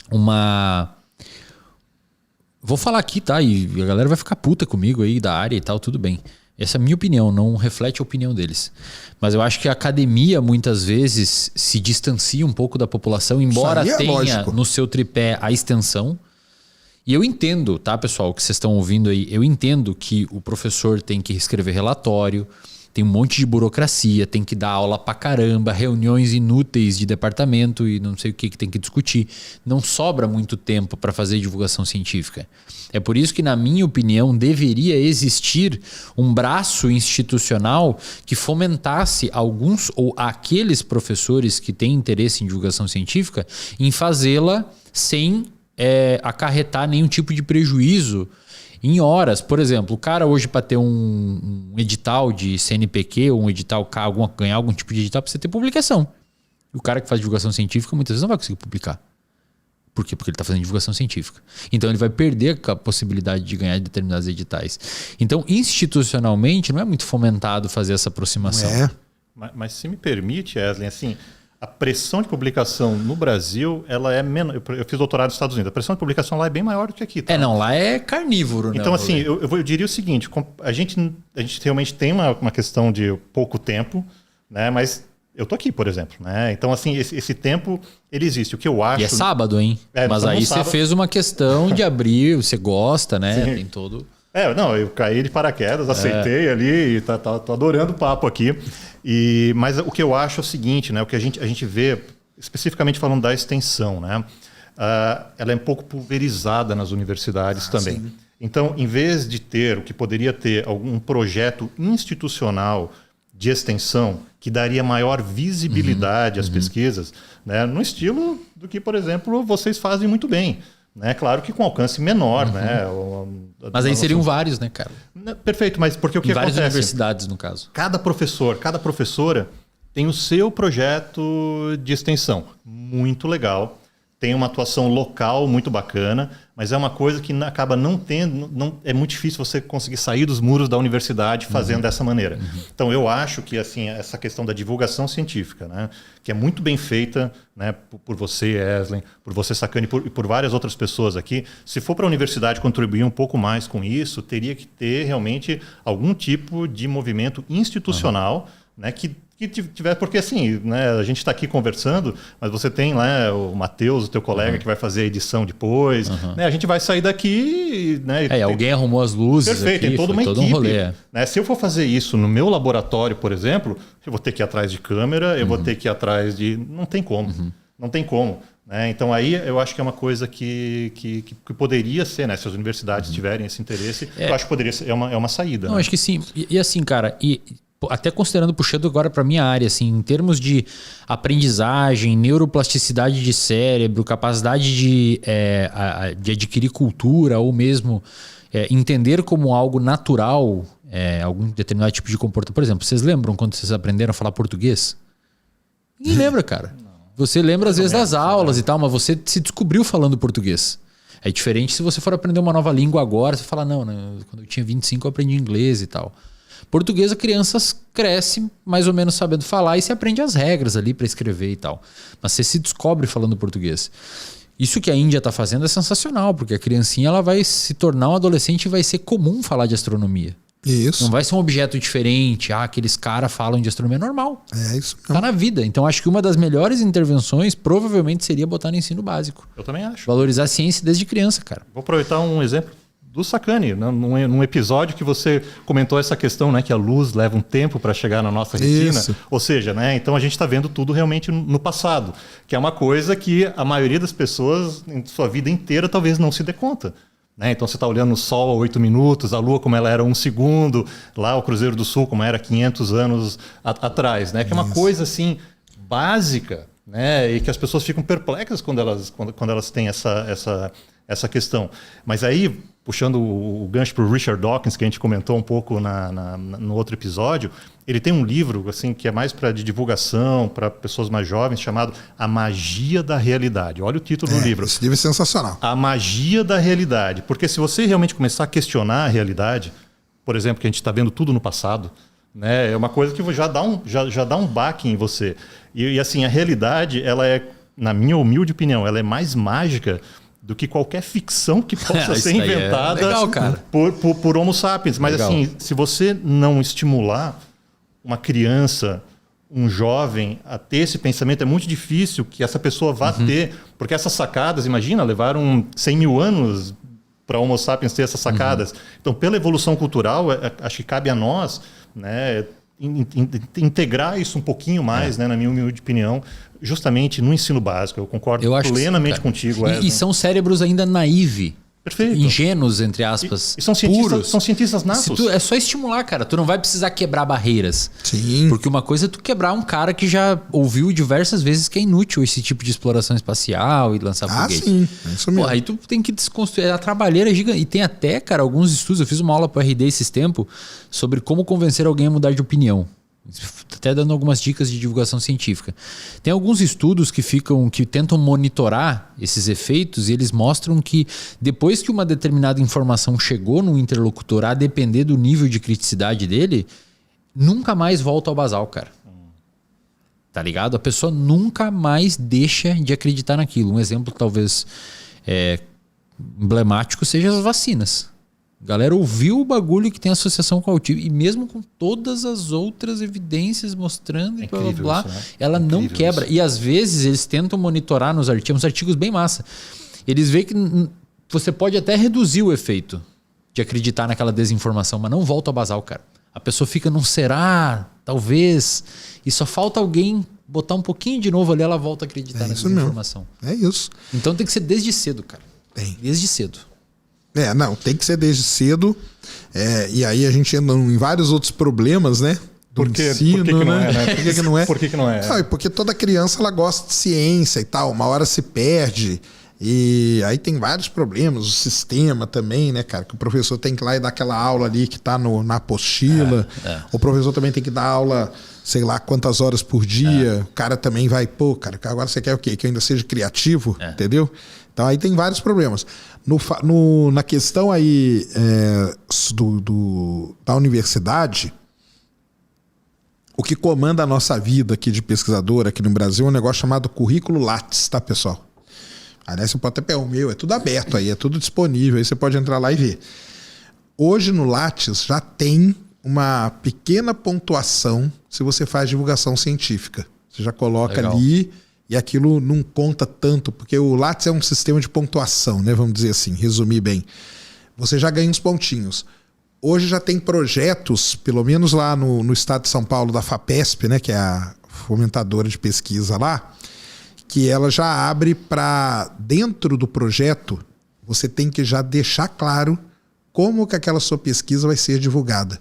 uma... Vou falar aqui, tá? E a galera vai ficar puta comigo aí da área e tal, tudo bem. Essa é a minha opinião, não reflete a opinião deles. Mas eu acho que a academia, muitas vezes, se distancia um pouco da população, embora tenha no seu tripé a extensão. E eu entendo, tá, pessoal, o que vocês estão ouvindo aí, eu entendo que o professor tem que escrever relatório, tem um monte de burocracia, tem que dar aula pra caramba, reuniões inúteis de departamento e não sei o que tem que discutir. Não sobra muito tempo para fazer divulgação científica. É por isso que, na minha opinião, deveria existir um braço institucional que fomentasse alguns ou aqueles professores que têm interesse em divulgação científica em fazê-la sem acarretar nenhum tipo de prejuízo em horas. Por exemplo, o cara hoje, para ter um edital de CNPq ou um edital, ganhar algum tipo de edital, precisa ter publicação. E o cara que faz divulgação científica muitas vezes não vai conseguir publicar. Por quê? Porque ele está fazendo divulgação científica. Então ele vai perder a possibilidade de ganhar determinados editais. Então, institucionalmente, não é muito fomentado fazer essa aproximação. Mas se me permite, Eslen, assim, a pressão de publicação no Brasil, ela é menor. Eu fiz doutorado nos Estados Unidos. A pressão de publicação lá é bem maior do que aqui. Tá? Não, lá é carnívoro, né? Então, assim, eu diria o seguinte, a gente realmente tem uma questão de pouco tempo, né? Mas eu tô aqui, por exemplo, né? Então, assim, esse tempo, ele existe. O que eu acho... E é sábado, hein? Mas aí você fez uma questão de abrir, você gosta, né? Sim. Tem todo... eu caí de paraquedas, aceitei ali e tô adorando o papo aqui. Mas o que eu acho é o seguinte, né? O que a gente vê, especificamente falando da extensão, né? Ela é um pouco pulverizada nas universidades também. Sim. Então, em vez de ter o que poderia ter algum projeto institucional de extensão que daria maior visibilidade às pesquisas, né? No estilo do que, por exemplo, vocês fazem muito bem. Né? Claro que com alcance menor. Né? Mas aí seriam vários, né, cara? Perfeito, mas porque o que acontece? Várias universidades, no caso. Cada professor, cada professora tem o seu projeto de extensão. Muito legal. Tem uma atuação local muito bacana, mas é uma coisa que acaba não tendo... é muito difícil você conseguir sair dos muros da universidade fazendo dessa maneira. Então, eu acho que assim, essa questão da divulgação científica, né, que é muito bem feita, né, por você, Eslen, por você, Sacani, e por várias outras pessoas aqui, se for para a universidade contribuir um pouco mais com isso, teria que ter realmente algum tipo de movimento institucional, né, que tiver, porque assim, né, a gente está aqui conversando, mas você tem lá o Matheus, o teu colega, que vai fazer a edição depois, né, a gente vai sair daqui... Né, alguém arrumou as luzes. Perfeito, aqui, tem toda uma equipe. Um rolê. Né, se eu for fazer isso no meu laboratório, por exemplo, eu vou ter que ir atrás de câmera, eu vou ter que ir atrás de... Não tem como, não tem como. Né? Então aí eu acho que é uma coisa que poderia ser, né, se as universidades tiverem esse interesse, eu acho que poderia ser, é uma saída. Não, né? acho que sim. E assim, cara... Até considerando, puxando agora para minha área, assim, em termos de aprendizagem, neuroplasticidade de cérebro, capacidade de adquirir cultura ou mesmo entender como algo natural algum determinado tipo de comportamento. Por exemplo, vocês lembram quando vocês aprenderam a falar português? Ninguém lembra, cara. Você lembra às vezes das aulas e tal, mas você se descobriu falando português. É diferente se você for aprender uma nova língua agora, você fala, não, quando eu tinha 25 eu aprendi inglês e tal. Português, a criança cresce mais ou menos sabendo falar e se aprende as regras ali para escrever e tal. Mas você se descobre falando português. Isso que a Índia está fazendo é sensacional, porque a criancinha ela vai se tornar um adolescente e vai ser comum falar de astronomia. Isso. Não vai ser um objeto diferente. Aqueles caras falam de astronomia normal. É isso. Tá na vida. Então acho que uma das melhores intervenções provavelmente seria botar no ensino básico. Eu também acho. Valorizar a ciência desde criança, cara. Vou aproveitar um exemplo do Sacani, né? Num episódio que você comentou essa questão, né, que a luz leva um tempo para chegar na nossa retina. Isso. Ou seja, né, então a gente está vendo tudo realmente no passado, que é uma coisa que a maioria das pessoas em sua vida inteira talvez não se dê conta. Né? Então você está olhando o Sol a 8 minutos, a Lua como ela era 1 segundo, lá o Cruzeiro do Sul como era 500 anos atrás. Né? Que é uma coisa assim básica, né? E que as pessoas ficam perplexas quando elas têm essa questão. Mas aí, puxando o gancho para o Richard Dawkins, que a gente comentou um pouco no outro episódio, ele tem um livro assim que é mais de divulgação, para pessoas mais jovens, chamado A Magia da Realidade. Olha o título do livro. Esse livro é sensacional. A Magia da Realidade. Porque se você realmente começar a questionar a realidade, por exemplo, que a gente está vendo tudo no passado, né, é uma coisa que já dá um baque em você. E assim, a realidade, ela é, na minha humilde opinião, ela é mais mágica do que qualquer ficção que possa ser inventada legal, cara. Por Homo sapiens. Mas legal. Assim, se você não estimular uma criança, um jovem a ter esse pensamento, é muito difícil que essa pessoa vá ter. Porque essas sacadas, imagina, levaram 100 mil anos para Homo sapiens ter essas sacadas. Então, pela evolução cultural, acho que cabe a nós, né, integrar isso um pouquinho mais, né, na minha humilde opinião, justamente no ensino básico. Eu concordo plenamente contigo, Wesley. E são cérebros ainda naive. Perfeito. Ingênuos, entre aspas. E são cientistas natos. É só estimular, cara. Tu não vai precisar quebrar barreiras. Sim. Porque uma coisa é tu quebrar um cara que já ouviu diversas vezes que é inútil esse tipo de exploração espacial e lançar foguete. Sim. É isso mesmo. Pô, aí tu tem que desconstruir. A trabalheira é gigante. E tem até, cara, alguns estudos. Eu fiz uma aula pro RD esses tempos sobre como convencer alguém a mudar de opinião. Até dando algumas dicas de divulgação científica. Tem alguns estudos que tentam monitorar esses efeitos e eles mostram que depois que uma determinada informação chegou no interlocutor, a depender do nível de criticidade dele, nunca mais volta ao basal, cara. Tá ligado? A pessoa nunca mais deixa de acreditar naquilo. Um exemplo talvez emblemático seja as vacinas. A galera ouviu o bagulho que tem associação com autismo e mesmo com todas as outras evidências mostrando e blá blá blá, isso, né? Ela não quebra. Isso. E às vezes eles tentam monitorar nos artigos bem massa. Eles veem que você pode até reduzir o efeito de acreditar naquela desinformação, mas não volta ao basal, cara. A pessoa fica num será, talvez, e só falta alguém botar um pouquinho de novo ali, ela volta a acreditar nessa desinformação. É isso. Então tem que ser desde cedo, cara. Desde cedo. Não, tem que ser desde cedo. E aí a gente entra em vários outros problemas, né? Por que não é, né? Por que não é? Por que não é? Não, porque toda criança ela gosta de ciência e tal. Uma hora se perde. E aí tem vários problemas. O sistema também, né, cara? Que o professor tem que ir lá e dar aquela aula ali que tá na apostila. O professor também tem que dar aula, sei lá, quantas horas por dia. O cara também vai, cara, agora você quer o quê? Que eu ainda seja criativo, entendeu? Então aí tem vários problemas. Na questão aí da universidade, o que comanda a nossa vida aqui de pesquisador aqui no Brasil é um negócio chamado currículo Lattes, tá, pessoal? Aliás, você pode até pegar o meu, é tudo aberto aí, é tudo disponível, aí você pode entrar lá e ver. Hoje no Lattes já tem uma pequena pontuação se você faz divulgação científica. Você já coloca ali e aquilo não conta tanto, porque o Lattes é um sistema de pontuação, né? Vamos dizer assim, resumir bem. Você já ganha uns pontinhos. Hoje já tem projetos, pelo menos lá no estado de São Paulo, da FAPESP, né? Que é a fomentadora de pesquisa lá, que ela já abre para dentro do projeto, você tem que já deixar claro como que aquela sua pesquisa vai ser divulgada.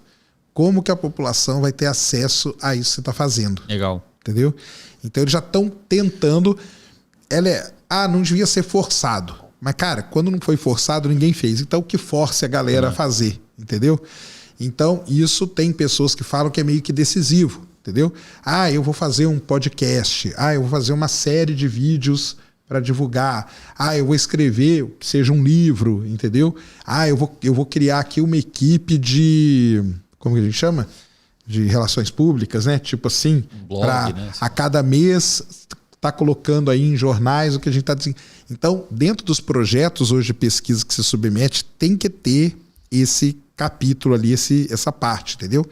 Como que a população vai ter acesso a isso que você está fazendo. Legal. Entendeu? Então eles já estão tentando. Não devia ser forçado. Mas, cara, quando não foi forçado, ninguém fez. Então o que force a galera a fazer? Entendeu? Então, isso tem pessoas que falam que é meio que decisivo. Entendeu? Eu vou fazer um podcast. Eu vou fazer uma série de vídeos para divulgar. Eu vou escrever que seja um livro, entendeu? Eu vou criar aqui uma equipe de... Como que a gente chama? De relações públicas, né? Tipo assim, blog, né? A cada mês tá colocando aí em jornais o que a gente tá dizendo. Então, dentro dos projetos hoje de pesquisa que se submete, tem que ter esse capítulo ali, essa parte, entendeu?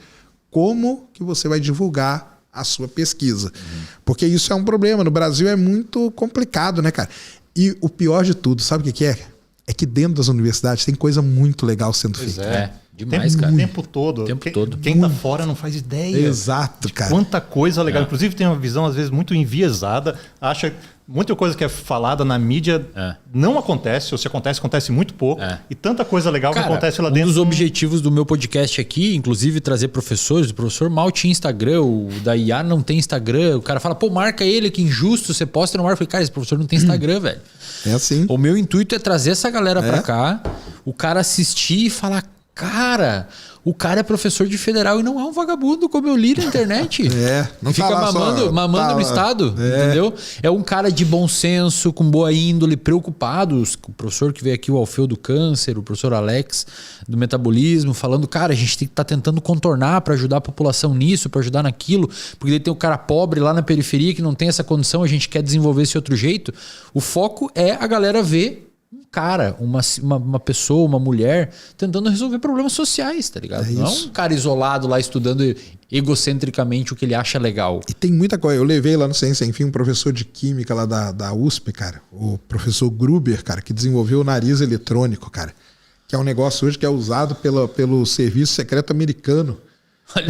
Como que você vai divulgar a sua pesquisa. Porque isso é um problema. No Brasil é muito complicado, né, cara? E o pior de tudo, sabe o que é? É que dentro das universidades tem coisa muito legal sendo feita. Demais, cara. O tempo todo. Quem tá fora não faz ideia. Exato, cara. Quanta coisa legal. Inclusive tem uma visão, às vezes, muito enviesada. Acha muita coisa que é falada na mídia não acontece, ou se acontece, acontece muito pouco. E tanta coisa legal que acontece lá dentro. Um dos objetivos do meu podcast aqui, inclusive trazer professores, o professor mal tinha Instagram, o da IA não tem Instagram. O cara fala, marca ele, que injusto, você posta no mar. Eu falei, cara, esse professor não tem Instagram, velho. É assim. O meu intuito é trazer essa galera pra cá, o cara assistir e falar, cara, o cara é professor de federal e não é um vagabundo, como eu li na internet. Não fica tá mamando no Estado, entendeu? É um cara de bom senso, com boa índole, preocupado. O professor que veio aqui, o Alfeu do câncer, o professor Alex do metabolismo, falando, cara, a gente tem que estar tentando contornar para ajudar a população nisso, para ajudar naquilo, porque daí tem o cara pobre lá na periferia que não tem essa condição, a gente quer desenvolver esse outro jeito. O foco é a galera ver um cara, uma pessoa, uma mulher tentando resolver problemas sociais, tá ligado? Não é um cara isolado lá estudando egocentricamente o que ele acha legal. E tem muita coisa. Eu levei lá no Ciência Sem Fim um professor de química lá da USP, cara, o professor Gruber, cara, que desenvolveu o nariz eletrônico, cara, que é um negócio hoje que é usado pelo serviço secreto americano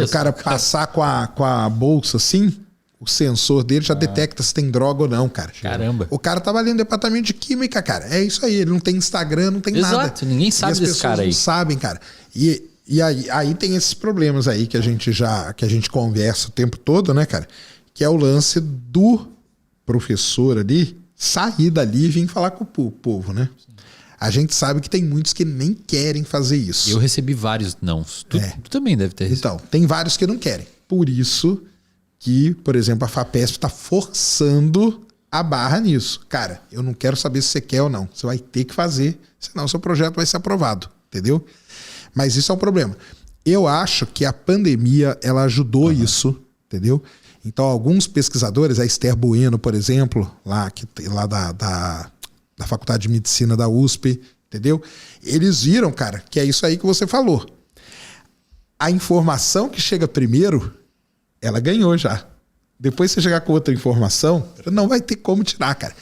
O cara passar com a bolsa assim, o sensor dele já detecta se tem droga ou não, cara. Caramba. O cara tava ali no departamento de química, cara. É isso aí, ele não tem Instagram, não tem nada. Exato, ninguém sabe desse cara aí. As pessoas não sabem, cara. E aí tem esses problemas aí que a gente conversa o tempo todo, né, cara? Que é o lance do professor ali sair dali e vir falar com o povo, né? A gente sabe que tem muitos que nem querem fazer isso. Eu recebi vários não. Tu também deve ter recebido. Então, tem vários que não querem. Por isso que, por exemplo, a FAPESP está forçando a barra nisso. Cara, eu não quero saber se você quer ou não. Você vai ter que fazer, senão seu projeto vai ser aprovado, entendeu? Mas isso é um problema. Eu acho que a pandemia, ela ajudou isso, entendeu? Então, alguns pesquisadores, a Esther Bueno, por exemplo, lá da Faculdade de Medicina da USP, entendeu? Eles viram, cara, que é isso aí que você falou. A informação que chega primeiro, ela ganhou já. Depois você chegar com outra informação, não vai ter como tirar, cara.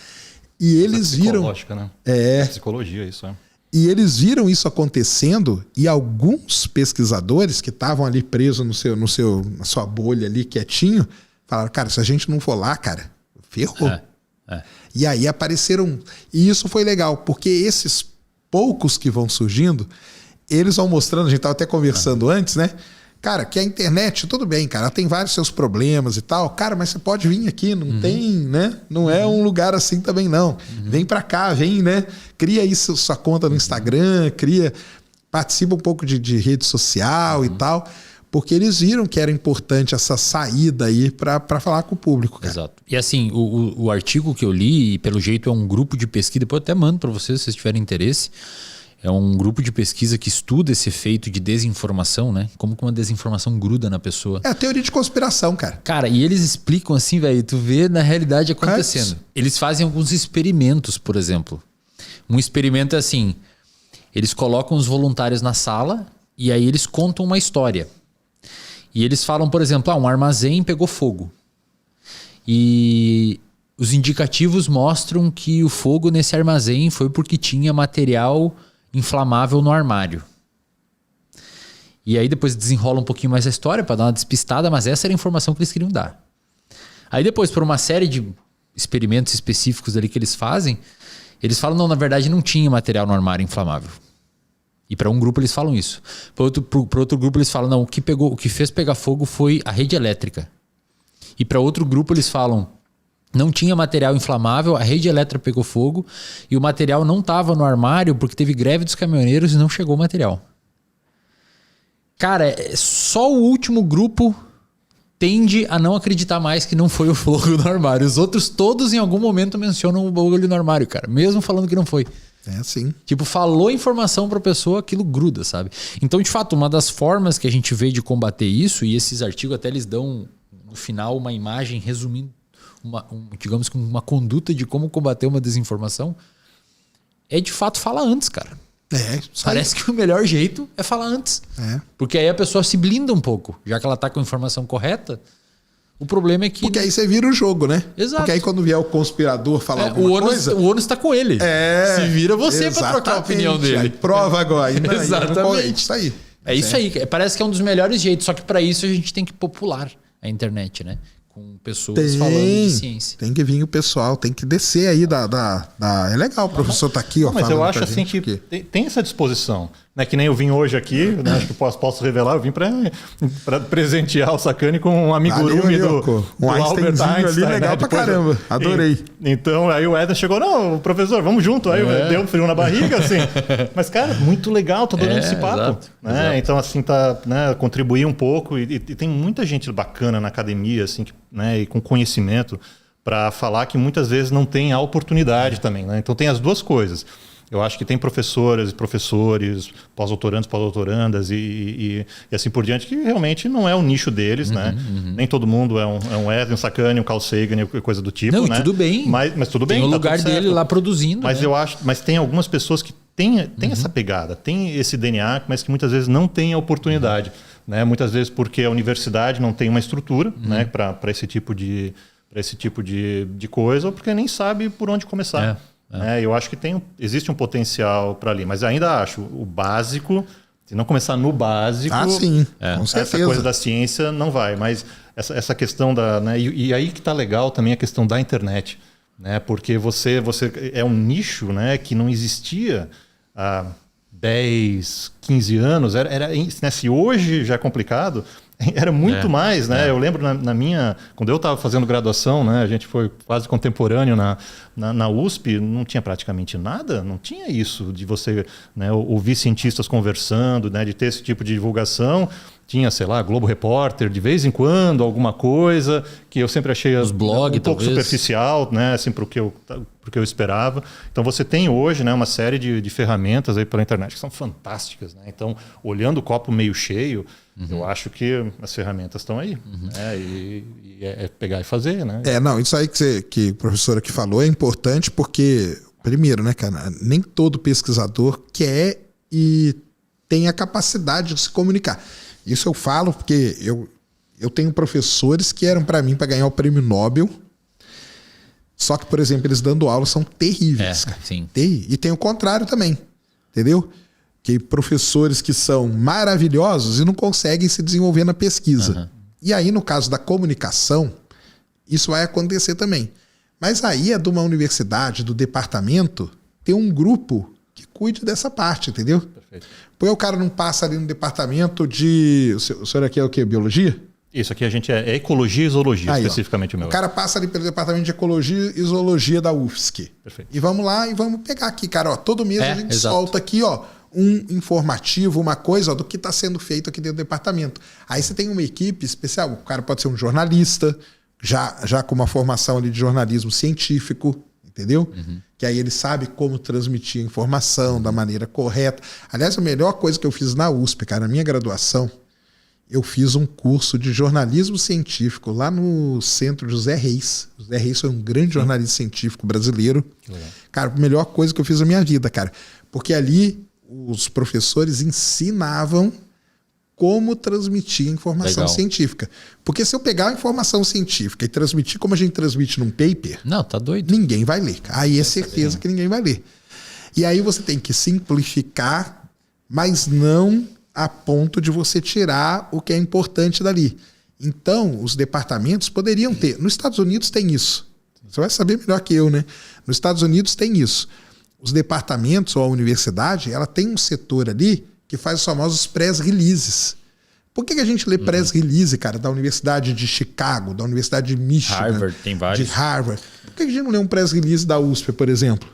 E eles viram... Psicológica, né? É. Psicologia, isso é. E eles viram isso acontecendo e alguns pesquisadores que estavam ali presos na sua bolha ali, quietinho, falaram, cara, se a gente não for lá, cara, ferrou. E aí apareceram... E isso foi legal, porque esses poucos que vão surgindo, eles vão mostrando, a gente estava até conversando antes, né? Cara, que a internet, tudo bem, cara, ela tem vários seus problemas e tal. Cara, mas você pode vir aqui, não tem, né? Não é um lugar assim também, não. Vem pra cá, vem, né? Cria aí sua conta no Instagram, participa um pouco de rede social e tal. Porque eles viram que era importante essa saída aí para falar com o público, cara. Exato. E assim, o artigo que eu li, e pelo jeito é um grupo de pesquisa, depois eu até mando para vocês se vocês tiverem interesse. É um grupo de pesquisa que estuda esse efeito de desinformação, né? Como que uma desinformação gruda na pessoa. É a teoria de conspiração, cara. Cara, e eles explicam assim, velho, tu vê na realidade acontecendo. Eles fazem alguns experimentos, por exemplo. Um experimento é assim, eles colocam os voluntários na sala e aí eles contam uma história. E eles falam, por exemplo, um armazém pegou fogo. E os indicativos mostram que o fogo nesse armazém foi porque tinha material inflamável no armário. E aí depois desenrola um pouquinho mais a história para dar uma despistada, mas essa era a informação que eles queriam dar. Aí depois, por uma série de experimentos específicos ali que eles fazem, eles falam, não, na verdade não tinha material no armário inflamável. E para um grupo eles falam isso. Para outro grupo eles falam, não, o que fez pegar fogo foi a rede elétrica. E para outro grupo eles falam, não tinha material inflamável, a rede elétrica pegou fogo e o material não estava no armário porque teve greve dos caminhoneiros e não chegou o material. Cara, só o último grupo tende a não acreditar mais que não foi o fogo no armário. Os outros todos em algum momento mencionam o bagulho no armário, cara. Mesmo falando que não foi. É assim. Tipo, falou informação pra pessoa, aquilo gruda, sabe? Então, de fato, uma das formas que a gente vê de combater isso, e esses artigos até eles dão no final uma imagem resumindo digamos que uma conduta de como combater uma desinformação, é de fato falar antes, cara. Parece que o melhor jeito é falar antes. Porque aí a pessoa se blinda um pouco. Já que ela tá com a informação correta, o problema é que... Porque aí você vira o jogo, né? Exato. Porque aí quando vier o conspirador falar alguma coisa... O ônus tá com ele. Se vira você pra trocar a opinião dele. Aí prova agora. Exatamente. Isso aí. É isso aí. Parece que é um dos melhores jeitos. Só que para isso a gente tem que popular a internet, né? Com pessoas falando de ciência. Tem que vir o pessoal, tem que descer aí É legal, o professor tá aqui, ó. Mas eu acho assim que tem essa disposição. Né? Que nem eu vim hoje aqui, né? Acho que posso revelar, eu vim para presentear o Sacani com um amigurumi do Albert Einstein. Ali, legal, né? Pra caramba, adorei. Então aí o Éder chegou, não, professor, vamos junto. Aí deu um frio na barriga, assim. Mas, cara, muito legal, tô adorando esse papo. Exato. Então, assim, contribuir um pouco. E tem muita gente bacana na academia, assim, né? E com conhecimento para falar que muitas vezes não tem a oportunidade também. Né? Então tem as duas coisas. Eu acho que tem professoras e professores, pós-doutorandos, pós-doutorandas e assim por diante, que realmente não é o nicho deles, né? Nem todo mundo é um Éder, um Sacani, um Carl Sagan, coisa do tipo, não, né? Tudo bem. Mas tudo bem. Tem o lugar dele lá produzindo. Mas né? eu acho, mas tem algumas pessoas que têm essa pegada, tem esse DNA, mas que muitas vezes não têm a oportunidade, né? Muitas vezes porque a universidade não tem uma estrutura, né? Para esse tipo de coisa, ou porque nem sabe por onde começar. Eu acho que existe um potencial para ali, mas ainda acho o básico, Se não começar no básico, sim, com certeza. essa coisa da ciência não vai. Mas essa questão da... Né, e aí que está legal também a questão da internet. Né, porque você é um nicho, né, que não existia há 10, 15 anos. Né, se hoje já é complicado... Era muito mais, né? Eu lembro quando eu estava fazendo graduação, né? A gente foi quase contemporâneo na USP, não tinha praticamente nada, não tinha isso de você, né, ouvir cientistas conversando, né, de ter esse tipo de divulgação. Tinha, sei lá, Globo Repórter, de vez em quando, alguma coisa que eu sempre achei os blog, um pouco superficial, né, assim, para o que eu esperava. Então você tem hoje, né, uma série de ferramentas aí pela internet que são fantásticas, né? Então, olhando o copo meio cheio, eu acho que as ferramentas estão aí. Né? E é pegar e fazer, né? Não, isso aí que a professora aqui falou é importante porque, primeiro, né, cara, nem todo pesquisador quer e tem a capacidade de se comunicar. Isso eu falo porque eu tenho professores que eram para mim para ganhar o prêmio Nobel. Só que, por exemplo, eles dando aula são terríveis. Sim. E tem o contrário também, entendeu? Que professores que são maravilhosos e não conseguem se desenvolver na pesquisa. E aí, no caso da comunicação, isso vai acontecer também. Mas aí é de uma universidade, do departamento, ter um grupo que cuide dessa parte, entendeu? Perfeito. Porque o cara não passa ali no departamento de... O senhor aqui é o quê? Biologia? Isso aqui a gente é ecologia e zoologia, aí, especificamente o meu. O cara passa ali pelo departamento de ecologia e zoologia da UFSC. Perfeito. E vamos lá e vamos pegar aqui, cara. Ó, todo mês a gente solta aqui, ó, um informativo, uma coisa, ó, do que está sendo feito aqui dentro do departamento. Aí você tem uma equipe especial. O cara pode ser um jornalista, já com uma formação ali de jornalismo científico, entendeu? Que aí ele sabe como transmitir a informação da maneira correta. Aliás, a melhor coisa que eu fiz na USP, cara, na minha graduação, eu fiz um curso de jornalismo científico lá no Centro José Reis. José Reis foi um grande jornalista científico brasileiro. Cara, a melhor coisa que eu fiz na minha vida, cara. Porque ali os professores ensinavam como transmitir a informação científica. Porque se eu pegar a informação científica e transmitir como a gente transmite num paper... Não, tá doido. Ninguém vai ler. Aí é certeza que ninguém vai ler. E aí você tem que simplificar, mas não a ponto de você tirar o que é importante dali. Então, os departamentos poderiam ter. Nos Estados Unidos tem isso. Você vai saber melhor que eu, né? Nos Estados Unidos tem isso. Os departamentos ou a universidade, ela tem um setor ali que faz os famosos press releases. Por que a gente lê press release, cara, da Universidade de Chicago, da Universidade de Michigan, Harvard, tem vários. de Harvard? Por que a gente não lê um press release da USP, por exemplo?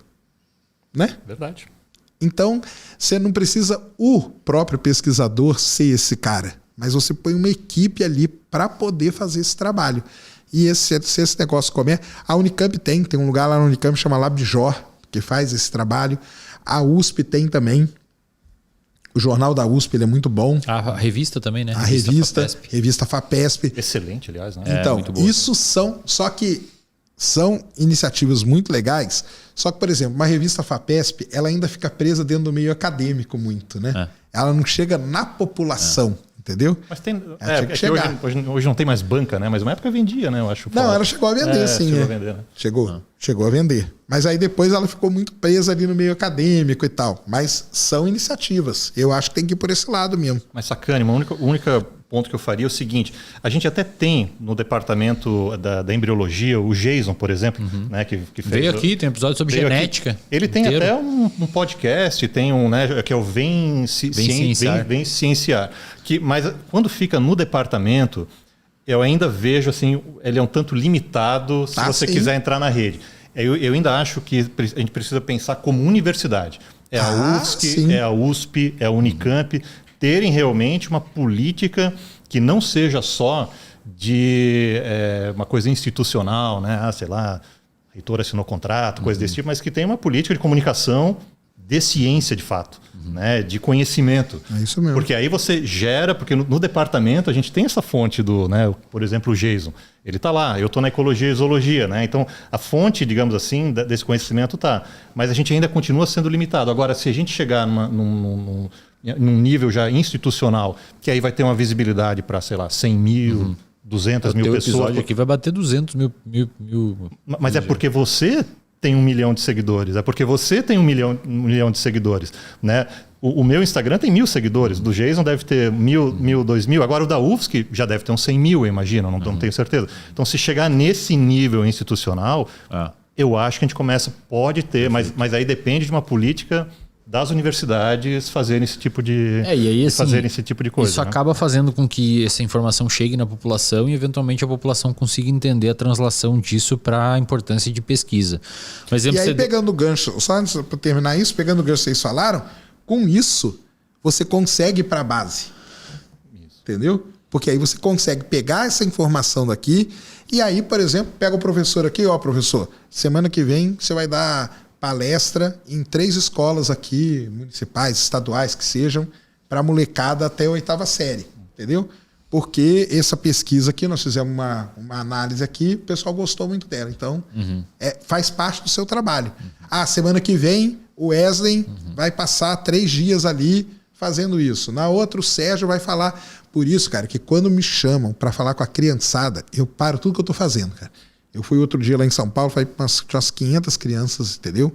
Né? Verdade. Então, você não precisa o próprio pesquisador ser esse cara, mas você põe uma equipe ali para poder fazer esse trabalho. E se esse negócio comer... A Unicamp tem um lugar lá na Unicamp que chama LabJOR, que faz esse trabalho. A USP tem também. O jornal da USP ele é muito bom. A revista também, né? A revista FAPESP. Excelente, aliás. Né? Então, isso são iniciativas muito legais. Só que, por exemplo, uma revista FAPESP, ela ainda fica presa dentro do meio acadêmico muito, né? Ela não chega na população, entendeu? Mas tem... que chegar. Hoje não tem mais banca, né? Mas uma época vendia, né? Eu acho. Não, ela chegou a vender, sim. Chegou a vender, né? Chegou a vender. Mas aí depois ela ficou muito presa ali no meio acadêmico e tal. Mas são iniciativas. Eu acho que tem que ir por esse lado mesmo. Mas sacane, o único ponto que eu faria é o seguinte: a gente até tem no departamento da embriologia o Jason, por exemplo, né, que fez, veio aqui, tem um episódio sobre genética. Aqui. Ele tem até um podcast, tem né, que é o Vem Cienciar. Mas quando fica no departamento, eu ainda vejo assim, ele é um tanto limitado se você quiser entrar na rede. Eu ainda acho que a gente precisa pensar como universidade. É a UFSC, é a USP, é a Unicamp, terem realmente uma política que não seja só de uma coisa institucional, né? Sei lá, reitor assinou contrato, coisa desse tipo, mas que tenha uma política de comunicação de ciência, de fato, né? De conhecimento. É isso mesmo. Porque aí você gera, porque no departamento a gente tem essa fonte do, né? Por exemplo, o Jason. Ele está lá, eu estou na ecologia e zoologia, né? Então, a fonte, digamos assim, desse conhecimento está. Mas a gente ainda continua sendo limitado. Agora, se a gente chegar num nível já institucional, que aí vai ter uma visibilidade para, sei lá, 100 mil, 200 mil pessoas. Aqui vai bater 200 mil. Mas é porque você tem 1 milhão de seguidores, é porque você tem 1 milhão de seguidores, né? O meu Instagram tem 1.000 seguidores, do Jason deve ter 1.000, 2.000. Agora o da UFSC já deve ter uns 100.000, eu imagino, não tenho certeza. Então, se chegar nesse nível institucional, eu acho que a gente pode ter, mas aí depende de uma política das universidades fazerem esse tipo de, fazerem esse tipo de coisa. Isso acaba fazendo com que essa informação chegue na população e eventualmente a população consiga entender a translação disso para a importância de pesquisa. E aí, pegando o gancho, só antes para terminar isso, pegando o gancho que vocês falaram, com isso você consegue ir para a base. Entendeu? Porque aí você consegue pegar essa informação daqui e aí, por exemplo, pega o professor aqui, professor, semana que vem você vai dar palestra em 3 escolas aqui, municipais, estaduais, que sejam, para molecada até a 8ª série, entendeu? Porque essa pesquisa aqui, nós fizemos uma análise aqui, o pessoal gostou muito dela, então faz parte do seu trabalho. Semana que vem o Wesley vai passar 3 dias ali fazendo isso. Na outra o Sérgio vai falar. Por isso, cara, que quando me chamam para falar com a criançada, eu paro tudo que eu tô fazendo, cara. Eu fui outro dia lá em São Paulo, falei para umas 500 crianças, entendeu?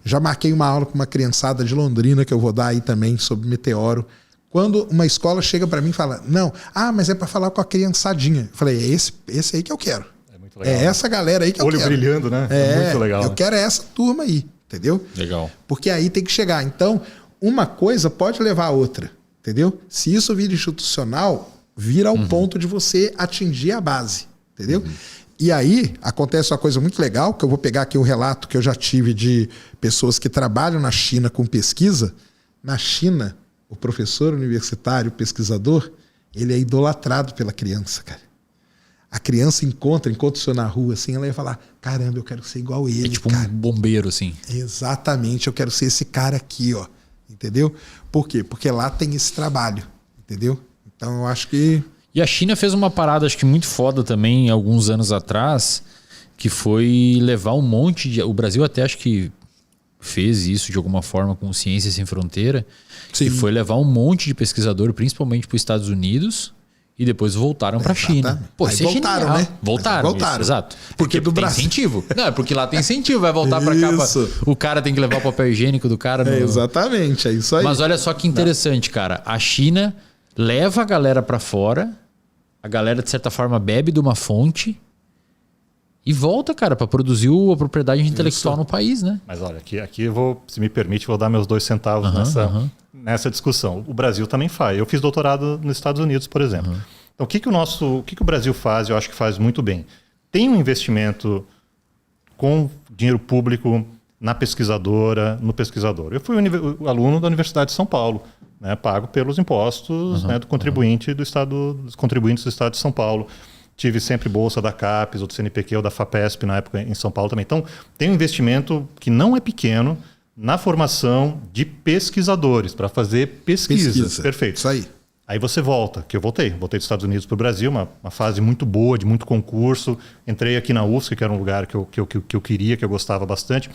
Já marquei uma aula com uma criançada de Londrina que eu vou dar aí também sobre meteoro. Quando uma escola chega para mim e fala, não, mas é para falar com a criançadinha. Eu falei, é esse aí que eu quero. É muito legal. É essa galera aí que eu quero. Olho brilhando, né? É muito legal. Eu quero essa turma aí, entendeu? Legal. Porque aí tem que chegar. Então, uma coisa pode levar a outra, entendeu? Se isso vira institucional, vira ao ponto de você atingir a base, entendeu? E aí, acontece uma coisa muito legal, que eu vou pegar aqui um relato que eu já tive de pessoas que trabalham na China com pesquisa. Na China, o professor universitário, o pesquisador, ele é idolatrado pela criança, cara. A criança encontra o senhor na rua, assim, ela vai falar, caramba, eu quero ser igual ele, tipo cara. Um bombeiro, assim. Exatamente, eu quero ser esse cara aqui, ó. Entendeu? Por quê? Porque lá tem esse trabalho, entendeu? Então, eu acho que... E a China fez uma parada, acho que muito foda também, alguns anos atrás, que foi levar um monte de... O Brasil até acho que fez isso de alguma forma com Ciência Sem Fronteira, que foi levar um monte de pesquisador, principalmente para os Estados Unidos, e depois voltaram para a China. Pô, aí voltaram, genial, né? Voltaram, isso, exato. Porque do Brasil... tem incentivo. Não, é porque lá tem incentivo, vai voltar para cá. O cara tem que levar o papel higiênico do cara. Exatamente, é isso aí. Mas olha só que interessante, cara. A China leva a galera para fora, a galera de certa forma bebe de uma fonte e volta, cara, para produzir a propriedade intelectual no país, né? Mas olha, aqui eu vou, se me permite, vou dar meus 2 centavos nessa discussão. O Brasil também faz. Eu fiz doutorado nos Estados Unidos, por exemplo. Então, o que o Brasil faz, eu acho que faz muito bem. Tem um investimento com dinheiro público na pesquisadora, no pesquisador. Eu fui aluno da Universidade de São Paulo, né, pago pelos impostos do contribuinte do estado, dos contribuintes do Estado de São Paulo. Tive sempre bolsa da CAPES, ou do CNPq, ou da FAPESP, na época em São Paulo também. Então, tem um investimento que não é pequeno na formação de pesquisadores, para fazer pesquisa. Perfeito. Isso aí. Aí você volta, que eu voltei dos Estados Unidos para o Brasil, uma fase muito boa, de muito concurso. Entrei aqui na UFSC, que era um lugar que eu queria, que eu gostava bastante.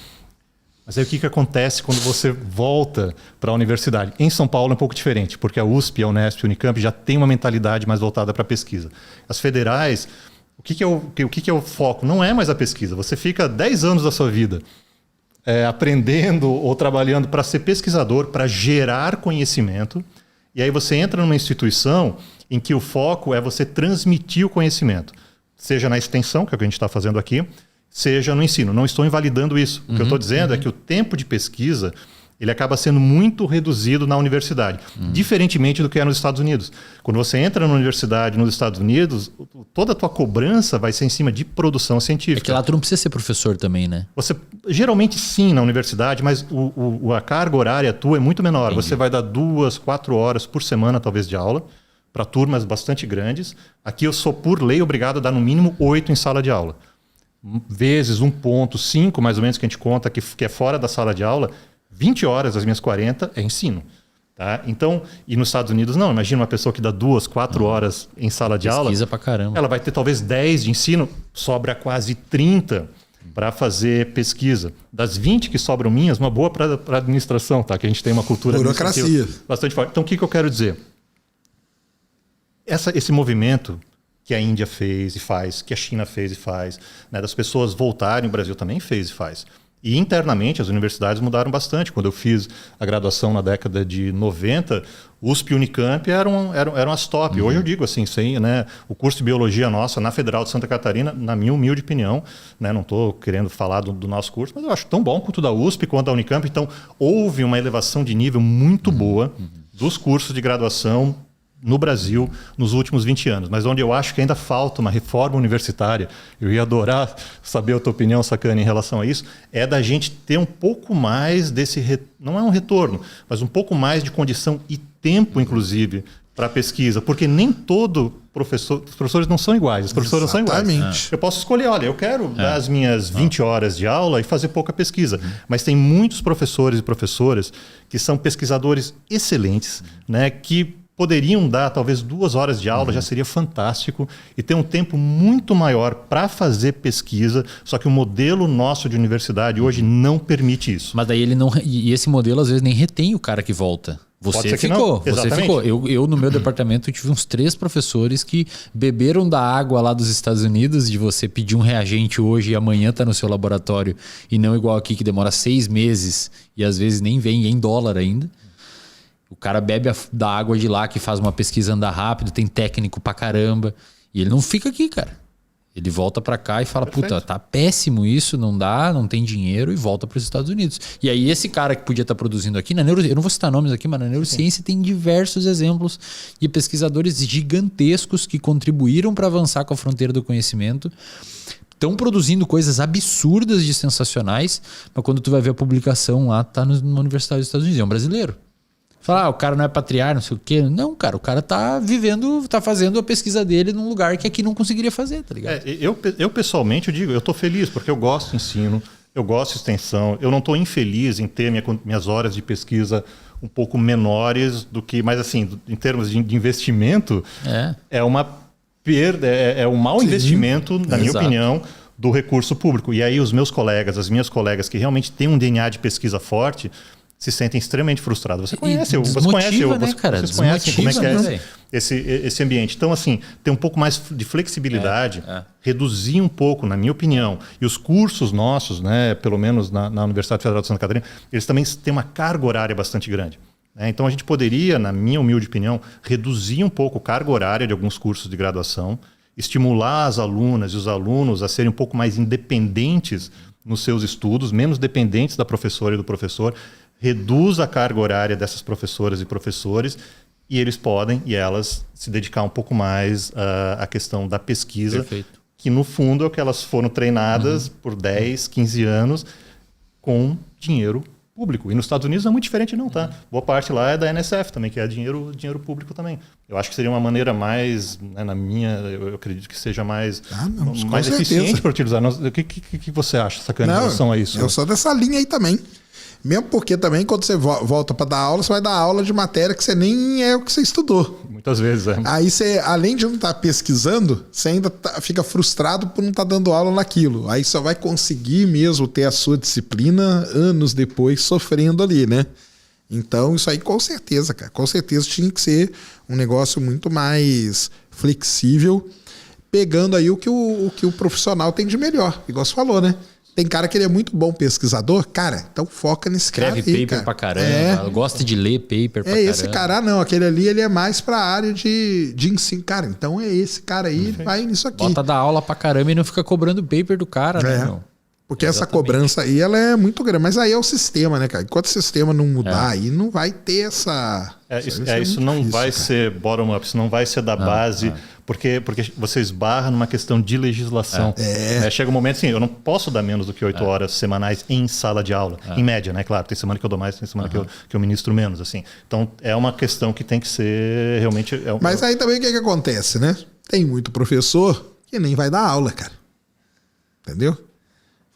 Mas aí o que acontece quando você volta para a universidade? Em São Paulo é um pouco diferente, porque a USP, a Unesp, a Unicamp já tem uma mentalidade mais voltada para a pesquisa. As federais, o que é o foco? Não é mais a pesquisa. Você fica 10 anos da sua vida aprendendo ou trabalhando para ser pesquisador, para gerar conhecimento. E aí você entra numa instituição em que o foco é você transmitir o conhecimento. Seja na extensão, que é o que a gente está fazendo aqui, seja no ensino. Não estou invalidando isso. O que eu estou dizendo é que o tempo de pesquisa ele acaba sendo muito reduzido na universidade, diferentemente do que é nos Estados Unidos. Quando você entra na universidade nos Estados Unidos, toda a tua cobrança vai ser em cima de produção científica. É que lá tu não precisa ser professor também, né? Você geralmente sim na universidade, mas a carga horária tua é muito menor. Entendi. Você vai dar 2, 4 horas por semana, talvez, de aula, para turmas bastante grandes. Aqui eu sou, por lei, obrigado a dar no mínimo 8 em sala de aula. Vezes 1,5 mais ou menos que a gente conta que é fora da sala de aula, 20 horas das minhas 40 é ensino. Tá? Então, e nos Estados Unidos não. Imagina uma pessoa que dá 2, 4 horas em sala de aula. Pesquisa pra caramba. Ela vai ter talvez 10 de ensino, sobra quase 30 para fazer pesquisa. Das 20 que sobram minhas, uma boa para administração, tá? Que a gente tem uma cultura burocracia bastante forte. Então, o que eu quero dizer? Esse movimento que a Índia fez e faz, que a China fez e faz, né, das pessoas voltarem, o Brasil também fez e faz. E internamente as universidades mudaram bastante. Quando eu fiz a graduação na década de 90, USP e Unicamp eram as top. Hoje eu digo assim, né, o curso de biologia nossa na Federal de Santa Catarina, na minha humilde opinião, né, não estou querendo falar do nosso curso, mas eu acho tão bom quanto o da USP, quanto da Unicamp. Então houve uma elevação de nível muito boa dos cursos de graduação no Brasil nos últimos 20 anos. Mas onde eu acho que ainda falta uma reforma universitária, eu ia adorar saber a tua opinião, Sacani, em relação a isso, é da gente ter um pouco mais desse, não é um retorno, mas um pouco mais de condição e tempo, inclusive, para a pesquisa. Porque nem todo professor, os professores não são iguais, os professores não são iguais. Eu posso escolher, olha, eu quero dar as minhas 20 horas de aula e fazer pouca pesquisa. Mas tem muitos professores e professoras que são pesquisadores excelentes, né, que poderiam dar talvez 2 horas de aula, já seria fantástico, e ter um tempo muito maior para fazer pesquisa, só que o modelo nosso de universidade hoje não permite isso. Mas daí ele não. E esse modelo às vezes nem retém o cara que volta. Você ficou. Eu, no meu departamento, tive uns 3 professores que beberam da água lá dos Estados Unidos, de você pedir um reagente hoje e amanhã tá no seu laboratório, e não igual aqui que demora 6 meses e às vezes nem vem em dólar ainda. O cara bebe da água de lá, que faz uma pesquisa andar rápido, tem técnico pra caramba. E ele não fica aqui, cara. Ele volta pra cá e fala, puta, tá péssimo isso, não dá, não tem dinheiro, e volta para os Estados Unidos. E aí esse cara que podia estar produzindo aqui, eu não vou citar nomes aqui, mas na neurociência tem diversos exemplos de pesquisadores gigantescos que contribuíram para avançar com a fronteira do conhecimento. Estão produzindo coisas absurdas de sensacionais, mas quando tu vai ver a publicação lá, tá numa universidade dos Estados Unidos, é um brasileiro. Fala, o cara não é patriarca, não sei o quê. Não, cara, o cara tá vivendo, tá fazendo a pesquisa dele num lugar que aqui não conseguiria fazer, tá ligado? Eu pessoalmente, eu digo, eu tô feliz porque eu gosto de ensino, eu gosto de extensão, eu não tô infeliz em ter minhas horas de pesquisa um pouco menores do que, mas assim, em termos de investimento, é uma perda, é um mau investimento, na minha opinião, do recurso público. E aí os meus colegas, as minhas colegas que realmente têm um DNA de pesquisa forte, se sentem extremamente frustrados. Vocês conhecem como é que é esse ambiente. Então, assim, ter um pouco mais de flexibilidade, reduzir um pouco, na minha opinião. E os cursos nossos, né, pelo menos na Universidade Federal de Santa Catarina, eles também têm uma carga horária bastante grande. Então, a gente poderia, na minha humilde opinião, reduzir um pouco a carga horária de alguns cursos de graduação, estimular as alunas e os alunos a serem um pouco mais independentes nos seus estudos, menos dependentes da professora e do professor, reduz a carga horária dessas professoras e professores e eles podem e elas se dedicar um pouco mais à questão da pesquisa, que no fundo é o que elas foram treinadas por 10, 15 anos com dinheiro público. E nos Estados Unidos não é muito diferente não, tá? Boa parte lá é da NSF também, que é dinheiro público também. Eu acho que seria uma maneira mais, né, eu acredito que seja mais eficiente para utilizar. O que você acha, Sacani, em relação a isso? Eu sou dessa linha aí também. Mesmo porque também, quando você volta para dar aula, você vai dar aula de matéria que você nem é o que você estudou. Muitas vezes, Aí você, além de não estar pesquisando, você ainda fica frustrado por não estar dando aula naquilo. Aí só vai conseguir mesmo ter a sua disciplina anos depois sofrendo ali, né? Então, isso aí com certeza, cara. Com certeza tinha que ser um negócio muito mais flexível, pegando aí o que o profissional tem de melhor. Igual você falou, né? Tem cara que ele é muito bom pesquisador, cara, então foca nesse cara aí, escreve paper pra caramba, gosta de ler paper pra caramba. Esse cara não, aquele ali ele é mais pra área de ensino. Cara, então é esse cara aí, vai nisso aqui. Bota dar aula pra caramba e não fica cobrando paper do cara, né, meu? Porque essa cobrança aí, ela é muito grande. Mas aí é o sistema, né, cara? Enquanto o sistema não mudar, aí não vai ter essa... Isso não vai ser bottom-up, isso não vai ser da base... Porque você esbarra numa questão de legislação. Chega um momento assim, eu não posso dar menos do que 8 horas semanais em sala de aula. Em média, né? Claro, tem semana que eu dou mais, tem semana que eu ministro menos. Assim. Então, é uma questão que tem que ser realmente... Mas aí também o que acontece, né? Tem muito professor que nem vai dar aula, cara. Entendeu?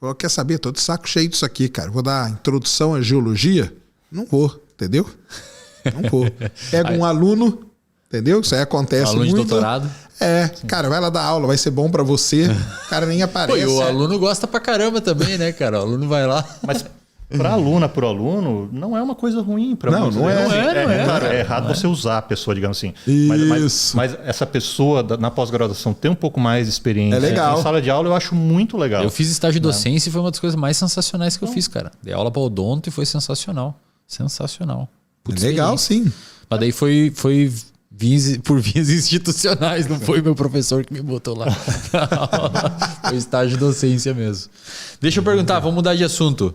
Falou, quer saber? Tô de saco cheio disso aqui, cara. Vou dar introdução à geologia? Não vou, entendeu? Não vou. Pega um aluno... Entendeu? Isso aí acontece aluno muito. De doutorado. Cara, vai lá dar aula, vai ser bom pra você. O cara nem aparece. Pô, e o aluno gosta pra caramba também, né, cara? O aluno vai lá. Mas Para aluna, por aluno, não é uma coisa ruim. Não é. Claro, é errado você usar a pessoa, digamos assim. Isso. Mas essa pessoa na pós-graduação ter um pouco mais de experiência legal. em sala de aula, eu acho muito legal. Eu fiz estágio de docência e foi uma das coisas mais sensacionais que eu fiz, cara. Dei aula para odonto e foi sensacional. Sensacional. Putz, Legal, sim. Mas daí foi por vias institucionais, não foi meu professor que me botou lá. Foi estágio de docência mesmo. Deixa eu perguntar, vamos mudar de assunto.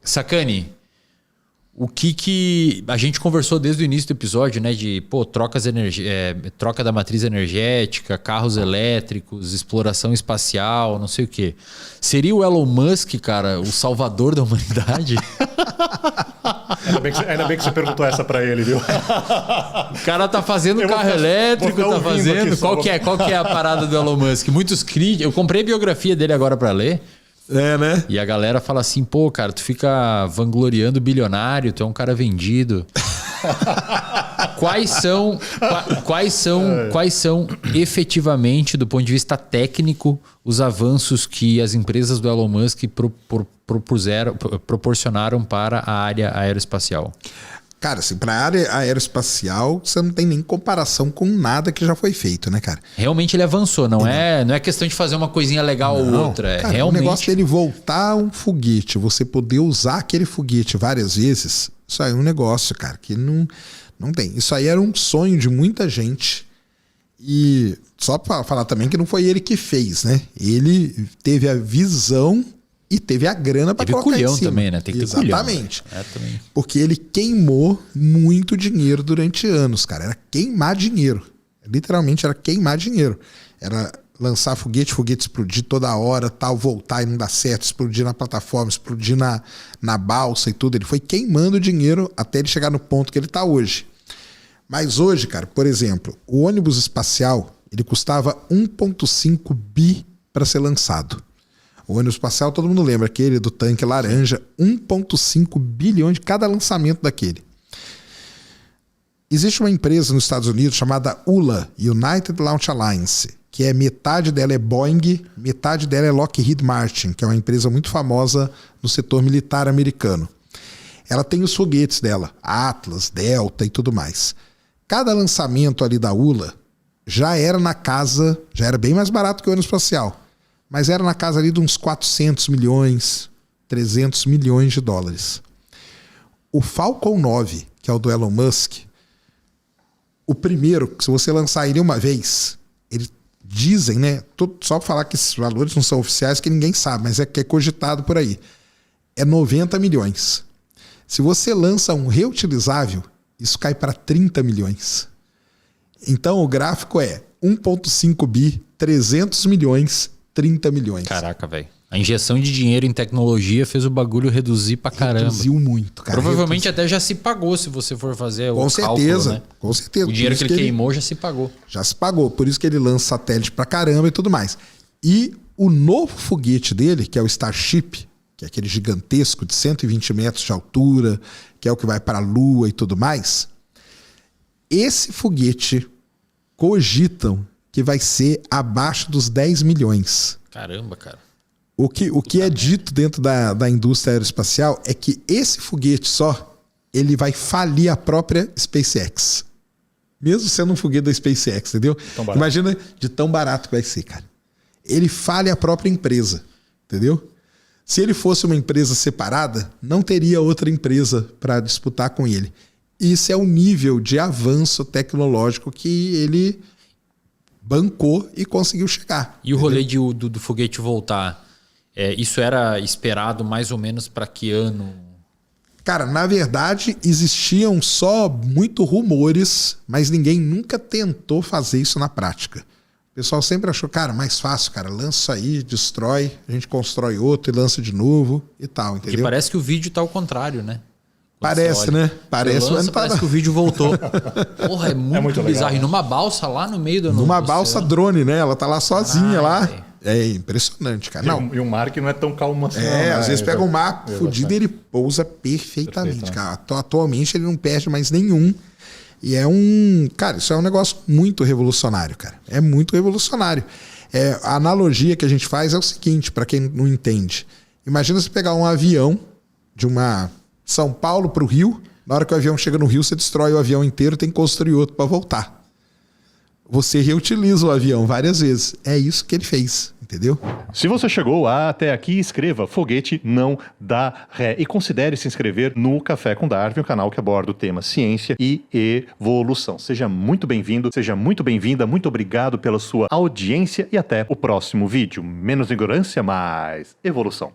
Sacani, o que a gente conversou desde o início do episódio, né? De troca da matriz energética, carros elétricos, exploração espacial, não sei o quê. Seria o Elon Musk, cara, o salvador da humanidade? Ainda bem que você perguntou essa pra ele, viu? O cara tá fazendo carro elétrico, tá fazendo. Qual que é a parada do Elon Musk? Muitos críticos. Eu comprei a biografia dele agora pra ler. Né? E a galera fala assim, pô, cara, tu fica vangloriando o bilionário, tu é um cara vendido. Quais são efetivamente, do ponto de vista técnico, os avanços que as empresas do Elon Musk proporcionaram para a área aeroespacial? Cara, assim, para a área aeroespacial, você não tem nem comparação com nada que já foi feito, né, cara? Realmente ele avançou, não é questão de fazer uma coisinha legal ou outra. Cara, realmente... o negócio dele voltar um foguete, você poder usar aquele foguete várias vezes, isso aí é um negócio, cara, que não tem. Isso aí era um sonho de muita gente. E só para falar também que não foi ele que fez, né? Ele teve a visão e teve a grana para colocar culhão em cima. Também, né? Tem que ter Exatamente. culhão. Também. Porque ele queimou muito dinheiro durante anos, cara. Era queimar dinheiro. Literalmente era queimar dinheiro. Era lançar foguete explodir toda hora, tal, voltar e não dar certo, explodir na plataforma, explodir na balsa e tudo. Ele foi queimando dinheiro até ele chegar no ponto que ele está hoje. Mas hoje, cara, por exemplo, o ônibus espacial, ele custava 1,5 bi para ser lançado. O ônibus espacial, todo mundo lembra, aquele do tanque laranja, 1,5 bilhões de cada lançamento daquele. Existe uma empresa nos Estados Unidos chamada ULA, United Launch Alliance, que metade dela é Boeing, metade dela é Lockheed Martin, que é uma empresa muito famosa no setor militar americano. Ela tem os foguetes dela, Atlas, Delta e tudo mais. Cada lançamento ali da ULA já era bem mais barato que o ônibus espacial. Mas era na casa ali de uns 400 milhões, 300 milhões de dólares. O Falcon 9, que é o do Elon Musk, o primeiro, que se você lançar ele uma vez, eles dizem, né? Só para falar que esses valores não são oficiais, que ninguém sabe, mas é cogitado por aí. É 90 milhões. Se você lança um reutilizável, isso cai para 30 milhões. Então o gráfico é 1,5 bi, 300 milhões, 30 milhões. Caraca, velho. A injeção de dinheiro em tecnologia fez o bagulho reduzir pra caramba. Reduziu muito, cara. Provavelmente até já se pagou se você for fazer o cálculo, né? Com certeza. O dinheiro que ele queimou já se pagou. Já se pagou. Por isso que ele lança satélite pra caramba e tudo mais. E o novo foguete dele, que é o Starship, que é aquele gigantesco de 120 metros de altura, que é o que vai para a Lua e tudo mais, esse foguete cogitam que vai ser abaixo dos 10 milhões. Caramba, cara. O que é dito dentro da indústria aeroespacial é que esse foguete só, ele vai falir a própria SpaceX. Mesmo sendo um foguete da SpaceX, entendeu? Imagina de tão barato que vai ser, cara. Ele falha a própria empresa, entendeu? Se ele fosse uma empresa separada, não teria outra empresa para disputar com ele. Isso é o nível de avanço tecnológico que ele bancou e conseguiu chegar. E o rolê do foguete voltar, isso era esperado mais ou menos para que ano? Cara, na verdade, existiam só muito rumores, mas ninguém nunca tentou fazer isso na prática. O pessoal sempre achou, cara, mais fácil, cara, lança aí, destrói, a gente constrói outro e lança de novo e tal, entendeu? Porque parece que o vídeo tá ao contrário, né? Parece, né? Parece, mas parece que o vídeo voltou. Porra, é muito bizarro. Legal. E numa balsa lá no meio do Numa balsa drone, né? Ela tá lá sozinha lá. Véio. É impressionante, cara. E o mar que não é tão calmo assim. Às vezes pega um mar fudido e ele pousa perfeitamente, cara. Atualmente ele não perde mais nenhum. E cara, isso é um negócio muito revolucionário, cara. É muito revolucionário. A analogia que a gente faz é o seguinte, para quem não entende. Imagina você pegar um avião de uma São Paulo para o Rio, na hora que o avião chega no Rio, você destrói o avião inteiro, tem que construir outro para voltar. Você reutiliza o avião várias vezes. É isso que ele fez, entendeu? Se você chegou até aqui, escreva Foguete Não Dá Ré. E considere se inscrever no Café com Darwin, o canal que aborda o tema ciência e evolução. Seja muito bem-vindo, seja muito bem-vinda, muito obrigado pela sua audiência e até o próximo vídeo. Menos ignorância, mais evolução.